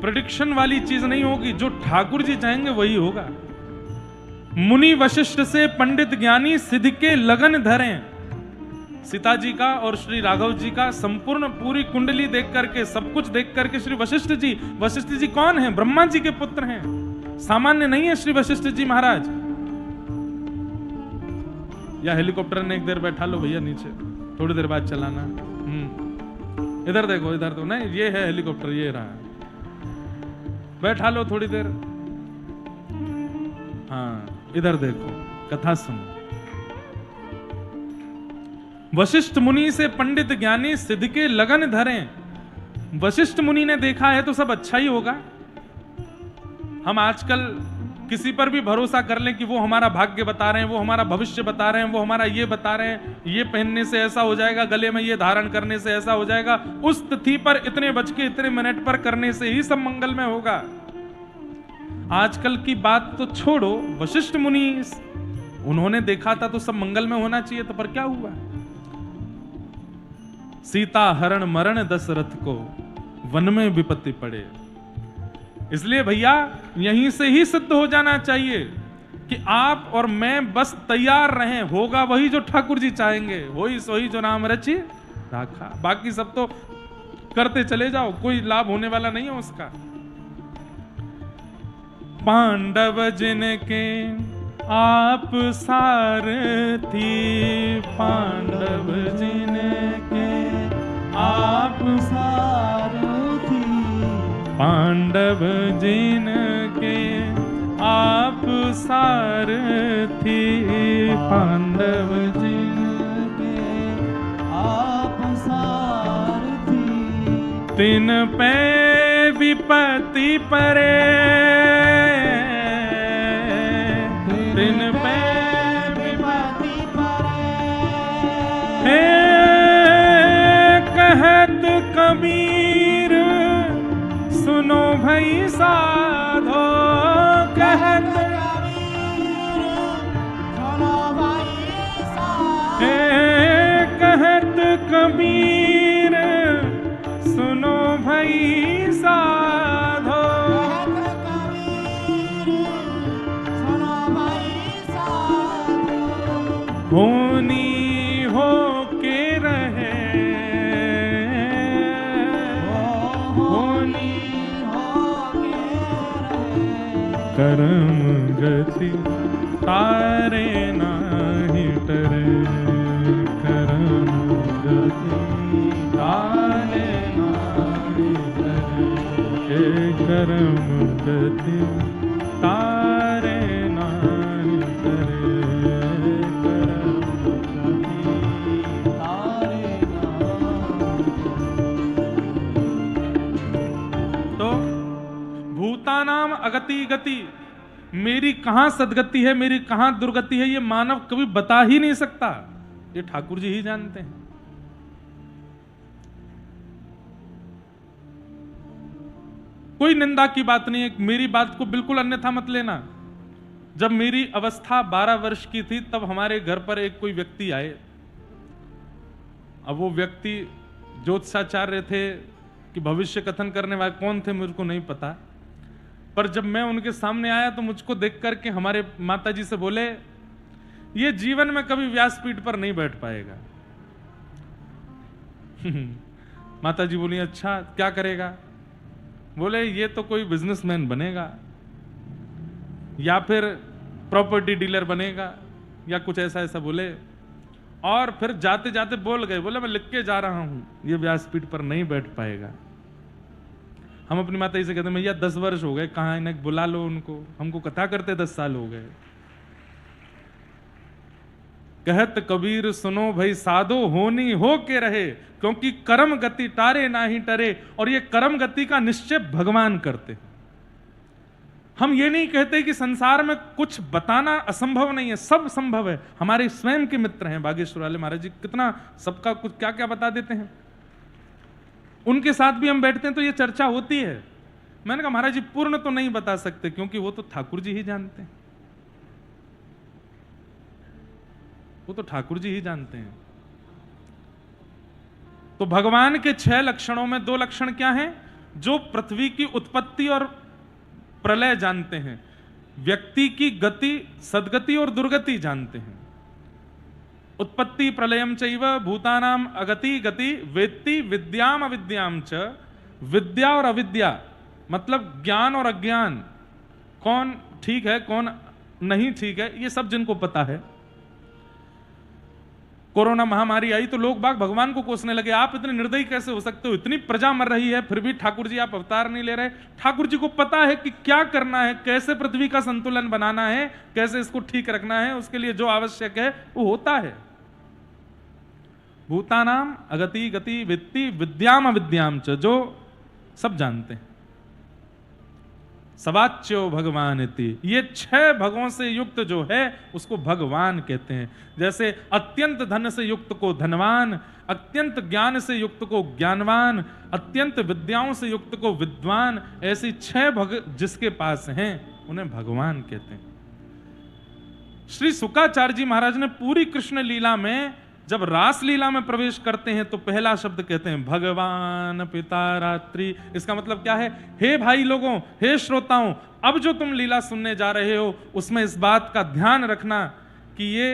प्रेडिक्शन वाली चीज नहीं होगी, जो ठाकुर जी चाहेंगे वही होगा। मुनि वशिष्ठ से पंडित ज्ञानी सिद्ध के लगन धरें, सीता जी का और श्री राघव जी का संपूर्ण पूरी कुंडली देख करके, सब कुछ देख करके श्री वशिष्ठ जी कौन हैं? ब्रह्मा जी के पुत्र हैं, सामान्य नहीं है श्री वशिष्ठ जी महाराज। या हेलीकॉप्टर ने एक देर बैठा लो भैया नीचे, थोड़ी देर बाद चलाना। इधर देखो, इधर तो नहीं, ये है हेलीकॉप्टर, ये रहा, बैठा लो थोड़ी देर। हाँ इधर देखो, कथा सुनो। वशिष्ठ मुनि से पंडित ज्ञानी सिद्ध के लगन धरें। वशिष्ठ मुनि ने देखा है तो सब अच्छा ही होगा। हम आजकल किसी पर भी भरोसा कर लें कि वो हमारा भाग्य बता रहे हैं, वो हमारा भविष्य बता रहे हैं, वो हमारा ये बता रहे हैं, ये पहनने से ऐसा हो जाएगा, गले में ये धारण करने से ऐसा हो जाएगा, उस तिथि पर इतने बज के इतने मिनट पर करने से ही सब मंगल में होगा। आजकल की बात तो छोड़ो, वशिष्ठ मुनि उन्होंने देखा था तो सब मंगल में होना चाहिए था, पर क्या हुआ? सीता हरण मरण दशरथ को, वन में विपत्ति पड़े। इसलिए भैया यहीं से ही सिद्ध हो जाना चाहिए कि आप और मैं बस तैयार रहें, होगा वही जो ठाकुर जी चाहेंगे, वही सोही जो नाम रची राखा। बाकी सब तो करते चले जाओ, कोई लाभ होने वाला नहीं है उसका। पांडव जिनके आप सारथी, पांडव जिनके आप सारथी, पांडव जिनके आप सारथी, पांडव जिनके आप सारथी, तिन पे विपत्ति परे, तिन पे विपत्ति परे, हे कहत कबीर सुनो भई साधो, कहत कबीर सुनो भई साधो, हे कहत कबीर सुनो भई साधो, होनी हो के रहे, होनी हो के रहे, कर्म गति तारे नाही टरे, कर्म गति तारे नाही टरे, कर्म गति तारे नाही टरे, भूतानाम अगति गति, मेरी कहां सदगति है, मेरी कहां दुर्गति है, ये मानव कभी बता ही नहीं सकता, ये ठाकुर जी ही जानते हैं। कोई निंदा की बात नहीं है, मेरी बात को बिल्कुल अन्यथा मत लेना। जब मेरी अवस्था 12 वर्ष की थी तब हमारे घर पर एक कोई व्यक्ति आए। अब वो व्यक्ति ज्योतिषाचार्य थे कि भविष्य कथन करने वाले कौन थे मुझको नहीं पता, पर जब मैं उनके सामने आया तो मुझको देख करके हमारे माताजी से बोले, ये जीवन में कभी व्यासपीठ पर नहीं बैठ पाएगा। माताजी बोली, अच्छा क्या करेगा? बोले, ये तो कोई बिजनेसमैन बनेगा या फिर प्रॉपर्टी डीलर बनेगा या कुछ ऐसा ऐसा बोले। और फिर जाते जाते बोल गए, बोले मैं लिख के जा रहा हूं, ये व्यासपीठ पर नहीं बैठ पाएगा। हम अपनी माता जी से कहते हैं, भैया 10 वर्ष हो गए, कहां इन्हें बुला लो उनको, हमको कथा करते 10 साल हो गए। कहत कबीर सुनो भाई साधो, होनी हो के रहे, क्योंकि कर्म गति टारे नाही टरे, और ये कर्म गति का निश्चय भगवान करते। हम ये नहीं कहते कि संसार में कुछ बताना असंभव नहीं है, सब संभव है। हमारे स्वयं के मित्र हैं बागेश्वर वाले महाराज जी, कितना सबका कुछ क्या क्या बता देते हैं। उनके साथ भी हम बैठते हैं तो ये चर्चा होती है। मैंने कहा महाराज जी पूर्ण तो नहीं बता सकते, क्योंकि वो तो ठाकुर जी ही जानते हैं, वो तो ठाकुर जी ही जानते हैं। तो भगवान के 6 लक्षणों में 2 लक्षण क्या हैं? जो पृथ्वी की उत्पत्ति और प्रलय जानते हैं, व्यक्ति की गति, सदगति और दुर्गति जानते हैं। उत्पत्ति प्रलयम चैव भूतानाम अगति गति वेत्ति विद्याम अविद्याम च, विद्या और अविद्या मतलब ज्ञान और अज्ञान, कौन ठीक है कौन नहीं ठीक है, ये सब जिनको पता है। कोरोना महामारी आई तो लोग बाग भगवान को कोसने लगे, आप इतने निर्दयी कैसे हो सकते हो, इतनी प्रजा मर रही है फिर भी ठाकुर जी आप अवतार नहीं ले रहे। ठाकुर जी को पता है कि क्या करना है, कैसे पृथ्वी का संतुलन बनाना है, कैसे इसको ठीक रखना है, उसके लिए जो आवश्यक है वो होता है। भूतानाम अगति गति वित्ति विद्याम अविद्याम च, जो सब जानते हैं। सवाच्यो भगवान इति, ये 6 भगों से युक्त जो है उसको भगवान कहते हैं। जैसे अत्यंत धन से युक्त को धनवान, अत्यंत ज्ञान से युक्त को ज्ञानवान, अत्यंत विद्याओं से युक्त को विद्वान, ऐसी 6 भग जिसके पास हैं उन्हें भगवान कहते हैं। श्री शुकाचार्य जी महाराज ने पूरी कृष्ण लीला में जब रास लीला में प्रवेश करते हैं तो पहला शब्द कहते हैं भगवान पिता रात्रि। इसका मतलब क्या है? हे भाई लोगों, हे श्रोताओं, अब जो तुम लीला सुनने जा रहे हो उसमें इस बात का ध्यान रखना कि ये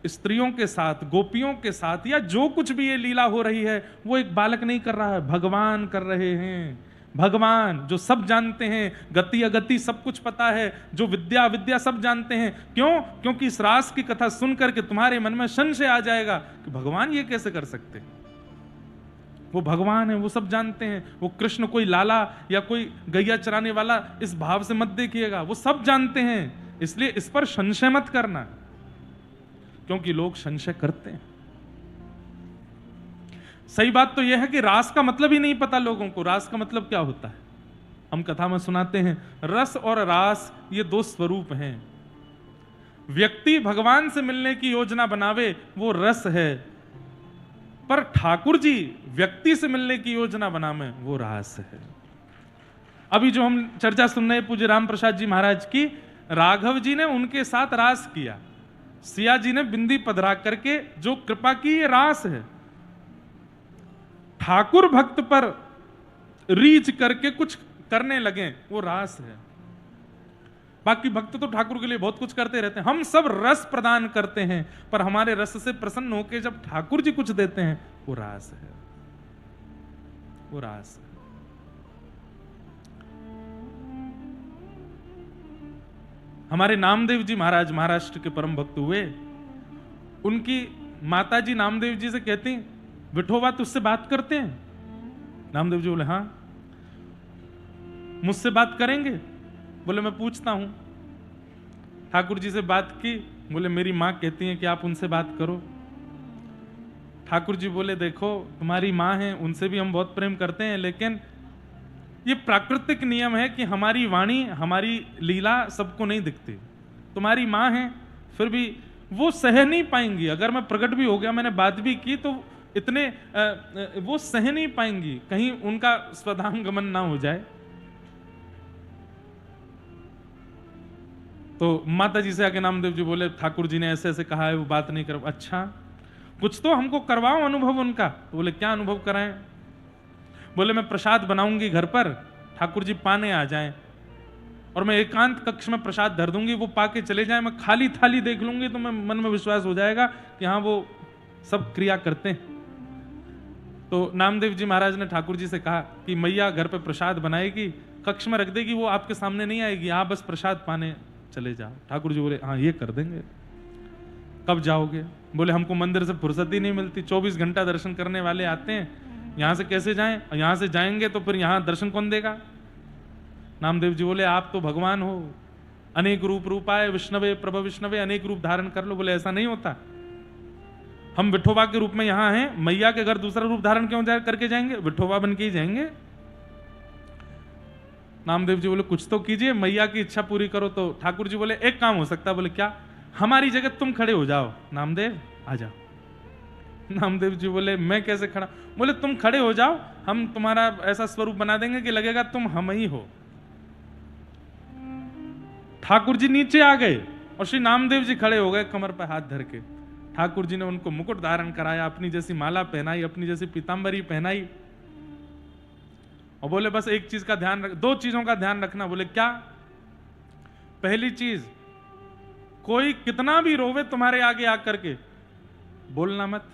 स्त्रियों के साथ, गोपियों के साथ, या जो कुछ भी ये लीला हो रही है वो एक बालक नहीं कर रहा है, भगवान कर रहे हैं। भगवान जो सब जानते हैं, गति अगति सब कुछ पता है, जो विद्या अविद्या सब जानते हैं। क्यों? क्योंकि इस रास की कथा सुन करके तुम्हारे मन में संशय आ जाएगा कि भगवान ये कैसे कर सकते हैं। वो भगवान है, वो सब जानते हैं। वो कृष्ण कोई लाला या कोई गैया चराने वाला इस भाव से मत देखिएगा, वो सब जानते हैं। इसलिए इस पर संशय मत करना, क्योंकि लोग संशय करते हैं। सही बात तो यह है कि रास का मतलब ही नहीं पता लोगों को। रास का मतलब क्या होता है हम कथा में सुनाते हैं। रस और रास ये दो स्वरूप हैं। व्यक्ति भगवान से मिलने की योजना बनावे वो रस है, पर ठाकुर जी व्यक्ति से मिलने की योजना बनावे वो रास है। अभी जो हम चर्चा सुन रहे पूज्य राम प्रसाद जी महाराज की, राघव जी ने उनके साथ रास किया, सिया जी ने बिंदी पधरा करके जो कृपा की, ये रास है। ठाकुर भक्त पर रीच करके कुछ करने लगे वो रास है। बाकी भक्त तो ठाकुर के लिए बहुत कुछ करते रहते हैं। हम सब रस प्रदान करते हैं, पर हमारे रस से प्रसन्न होकर जब ठाकुर जी कुछ देते हैं वो रास है, वो रास है। हमारे नामदेव जी महाराज महाराष्ट्र के परम भक्त हुए। उनकी माता जी नामदेव जी से कहती, विठोबा तुझसे बात करते हैं? नामदेव जी बोले हाँ। मुझसे बात करेंगे? बोले मैं पूछता हूं। ठाकुर जी से बात की, बोले मेरी मां कहती है कि आप उनसे बात करो। ठाकुर जी बोले देखो तुम्हारी मां है, उनसे भी हम बहुत प्रेम करते हैं, लेकिन ये प्राकृतिक नियम है कि हमारी वाणी, हमारी लीला सबको नहीं दिखती। तुम्हारी मां है, फिर भी वो सह नहीं पाएंगी। अगर मैं प्रकट भी हो गया, मैंने बात भी की, तो इतने वो सह नहीं पाएंगी, कहीं उनका स्वधाम गमन ना हो जाए। तो माता जी से आके नामदेव जी बोले ठाकुर जी ने ऐसे ऐसे कहा है, वो बात नहीं कर। अच्छा कुछ तो हमको करवाओ अनुभव उनका। तो बोले क्या अनुभव कराएं? बोले मैं प्रसाद बनाऊंगी घर पर, ठाकुर जी पाने आ जाएं और मैं एकांत कक्ष में प्रसाद धर दूंगी, वो पाके चले जाएं, मैं खाली थाली देख लूंगी तो मैं मन में विश्वास हो जाएगा कि हाँ वो सब क्रिया करते हैं। तो नामदेव जी महाराज ने ठाकुर जी से कहा कि मैया घर पे प्रसाद बनाएगी, कक्ष में रख देगी, वो आपके सामने नहीं आएगी, आप बस प्रसाद पाने चले जाओ। ठाकुर जी बोले हाँ ये कर देंगे। कब जाओगे? बोले हमको मंदिर से फुर्सत ही नहीं मिलती, 24 घंटा दर्शन करने वाले आते हैं, यहां से कैसे जाएं? यहां से जाएंगे तो फिर यहां दर्शन कौन देगा? नामदेव जी बोले आप तो भगवान हो, अनेक रूप रूपाए विष्णवे प्रभ विष्णवे, अनेक रूप धारण कर लो। बोले ऐसा नहीं होता, हम विठोबा के रूप में यहां हैं, मैया के घर दूसरा रूप धारण क्यों करके जाएंगे? विठोबा बन के ही जाएंगे। नामदेव जी बोले कुछ तो कीजिए, मैया की इच्छा पूरी करो। तो ठाकुर जी बोले एक काम हो सकता है। बोले क्या? हमारी जगह तुम खड़े हो जाओ। नामदेव आ जाओ। नामदेव जी बोले मैं कैसे खड़ा? बोले तुम खड़े हो जाओ, हम तुम्हारा ऐसा स्वरूप बना देंगे कि लगेगा तुम हम ही हो। ठाकुर जी नीचे आ गए और श्री नामदेव जी खड़े हो गए कमर पर हाथ धर के। ठाकुर जी ने उनको मुकुट धारण कराया, अपनी जैसी माला पहनाई, अपनी जैसी पीतांबरी पहनाई और बोले बस एक चीज का ध्यान रख, दो चीजों का ध्यान रखना। बोले क्या? पहली चीज, कोई कितना भी रोवे तुम्हारे आगे आकर के बोलना मत।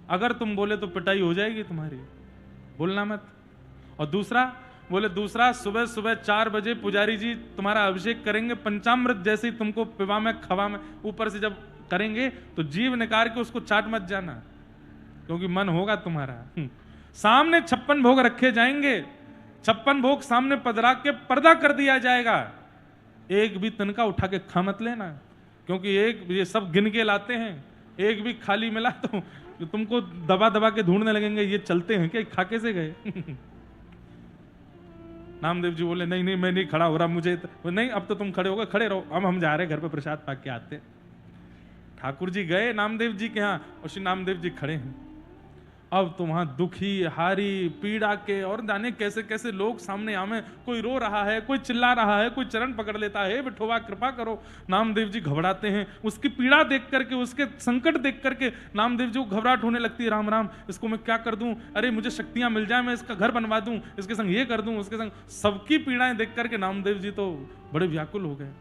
अगर तुम बोले तो पिटाई हो जाएगी तुम्हारी, बोलना मत। और दूसरा, बोले दूसरा सुबह सुबह 4 बजे पुजारी जी तुम्हारा अभिषेक करेंगे, पंचामृत जैसे ही तुमको पिवा में खवा में ऊपर से जब करेंगे तो जीव निकाल के उसको चाट मत जाना, क्योंकि मन होगा तुम्हारा। सामने 56 भोग रखे जाएंगे, 56 भोग सामने पधरा के पर्दा कर दिया जाएगा, एक भी तिनका उठा के खा मत लेना, क्योंकि एक ये सब गिन के लाते हैं, एक भी खाली मिला तो तुमको दबा दबा के ढूंढने लगेंगे, ये चलते हैं क्या, खा कैसे गए? नामदेव जी बोले नहीं नहीं मैं नहीं खड़ा हो रहा, मुझे नहीं, अब तो तुम खड़े हो गए, खड़े रहो, अब हम जा रहे घर पे प्रसाद पाक के आते। ठाकुर जी गए नामदेव जी के यहाँ और श्री नामदेव जी खड़े हैं। अब तो वहां दुखी हारी पीड़ा के और जाने कैसे कैसे लोग सामने आवे, कोई रो रहा है, कोई चिल्ला रहा है, कोई चरण पकड़ लेता है, विठोबा कृपा करो। नामदेव जी घबराते हैं, उसकी पीड़ा देख करके, उसके संकट देख करके नामदेव जी को घबराहट होने लगती है। राम राम, इसको मैं क्या कर दूं, अरे मुझे शक्तियां मिल जाए, मैं इसका घर बनवा दूं, इसके संग ये कर दूं, उसके संग, सबकी पीड़ाएं देख करके नामदेव जी तो बड़े व्याकुल हो गए।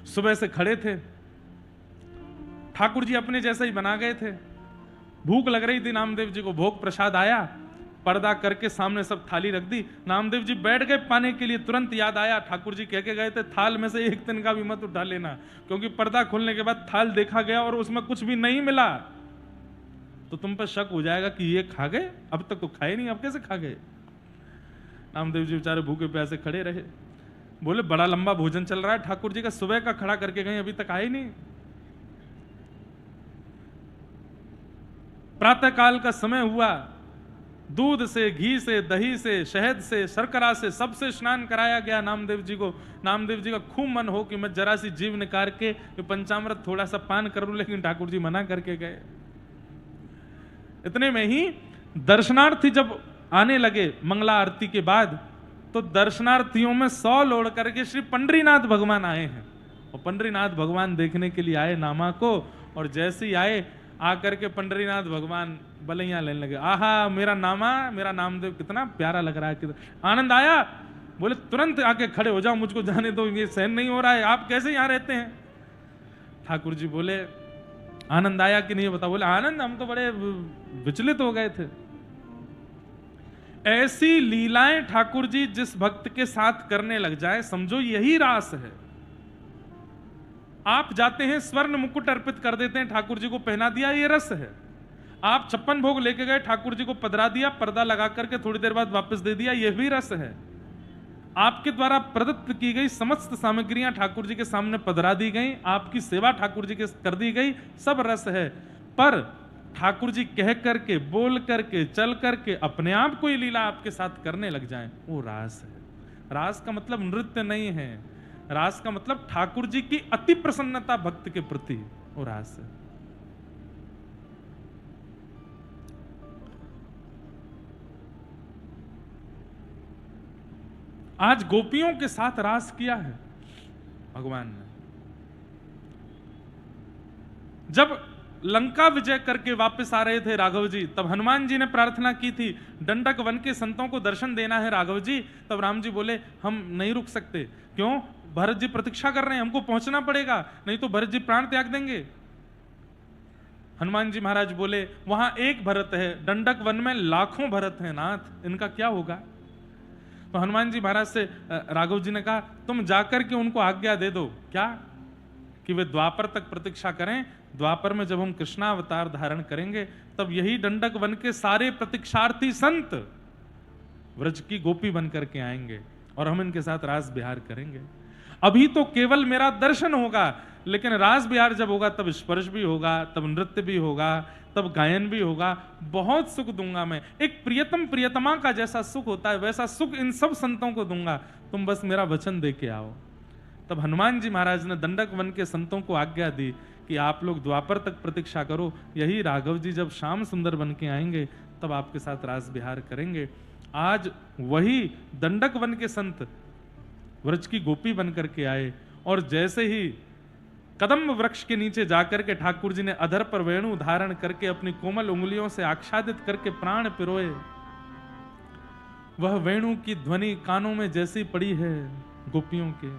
सुबह से खड़े थे, ठाकुर जी अपने जैसा ही बना गए थे। भूख लग रही थी नामदेव जी को, भोग प्रसाद आया, पर्दा करके सामने सब थाली रख दी। नामदेव जी बैठ गए पाने के लिए, तुरंत याद आया ठाकुर जी कह के गए थे थाल में से एक दिन का भी मत उठा लेना, क्योंकि पर्दा खोलने के बाद थाल देखा गया और उसमें कुछ भी नहीं मिला तो तुम पर शक हो जाएगा कि ये खा गए, अब तक तो खाए नहीं, अब कैसे खा गए। नामदेव जी बेचारे भूखे प्यासे खड़े रहे। बोले बड़ा लंबा भोजन चल रहा है ठाकुर जी का, सुबह का खड़ा करके गए, अभी तक आए नहीं। प्रातः काल का समय हुआ, दूध से, घी से, दही से, शहद से, शर्करा से, सबसे स्नान कराया गया नामदेव जी को। नामदेव जी का खूब मन हो कि मैं जरा सी जीव निकाल के पंचामृत थोड़ा सा पान करूं, लेकिन ठाकुर जी मना करके गए। इतने में ही दर्शनार्थी जब आने लगे मंगला आरती के बाद, तो दर्शनार्थियों में 100 लोड़ करके श्री पंडरीनाथ भगवान आए हैं। और पंडरीनाथ भगवान देखने के लिए आए नामा को, और जैसे ही आए आकर के पंडरीनाथ भगवान बलैया लेने लगे। आहा मेरा नामा, मेरा नामदेव कितना प्यारा लग रहा है, कितना आनंद आया। बोले तुरंत आके खड़े हो जाओ, मुझको जाने दो, ये सहन नहीं हो रहा है, आप कैसे यहां रहते हैं। ठाकुर जी बोले आनंद आया कि नहीं बता। बोले आनंद, हम तो बड़े विचलित हो गए थे। ऐसी लीलाएं ठाकुर जी जिस भक्त के साथ करने लग जाए, समझो यही रास है। आप जाते हैं स्वर्ण मुकुट अर्पित कर देते हैं, ठाकुर जी को पहना दिया, ये रस है। आप 56 भोग लेके गए, ठाकुर जी को पधरा दिया, पर्दा लगा करके थोड़ी देर बाद वापस दे दिया, यह भी रस है। आपके द्वारा प्रदत्त की गई समस्त सामग्रियां ठाकुर जी के सामने पधरा दी गई, आपकी सेवा ठाकुर जी के कर दी गई, सब रस है। पर ठाकुर जी कह करके, बोल करके, चल करके अपने आप कोई लीला आपके साथ करने लग जाए, वो रास है। रास का मतलब नृत्य नहीं है, रास का मतलब ठाकुर जी की अति प्रसन्नता भक्त के प्रति, वो रास है। आज गोपियों के साथ रास किया है भगवान ने। जब लंका विजय करके वापस आ रहे थे राघव जी, तब हनुमान जी ने प्रार्थना की थी दंडक वन के संतों को दर्शन देना है राघव जी। तब राम जी बोले हम नहीं रुक सकते। क्यों? भरत जी प्रतीक्षा कर रहे हैं, हमको पहुंचना पड़ेगा, नहीं तो भरत जी प्राण त्याग देंगे। हनुमान जी महाराज बोले वहां एक भरत है, दंडक वन में लाखों भरत हैं नाथ, इनका क्या होगा। तो हनुमान जी महाराज से राघव जी ने कहा तुम जाकर के उनको आज्ञा दे दो, क्या कि वे द्वापर तक प्रतीक्षा करें। द्वापर में जब हम कृष्णावतार धारण करेंगे, तब यही दंडक वन के सारे प्रतीक्षार्थी संत व्रज की गोपी बन करके आएंगे और हम इनके साथ रास विहार करेंगे। अभी तो केवल मेरा दर्शन होगा, लेकिन रास विहार जब होगा तब स्पर्श भी होगा, तब नृत्य भी होगा, तब गायन भी होगा, बहुत सुख दूंगा मैं। एक प्रियतम प्रियतमा का जैसा सुख होता है, वैसा सुख इन सब संतों को दूंगा, तुम बस मेरा वचन दे के आओ। तब हनुमान जी महाराज ने दंडक वन के संतों को आज्ञा दी कि आप लोग द्वापर तक प्रतीक्षा करो, यही राघव जी जब श्याम सुंदर बन के आएंगे तब आपके साथ रास विहार करेंगे। आज वही दंडक वन के संत व्रज की गोपी बन करके आए, और जैसे ही कदम वृक्ष के नीचे जाकर के ठाकुर जी ने अधर पर वेणु धारण करके अपनी कोमल उंगलियों से आच्छादित करके प्राण पिरोए, वह वेणु की ध्वनि कानों में जैसी पड़ी है गोपियों के,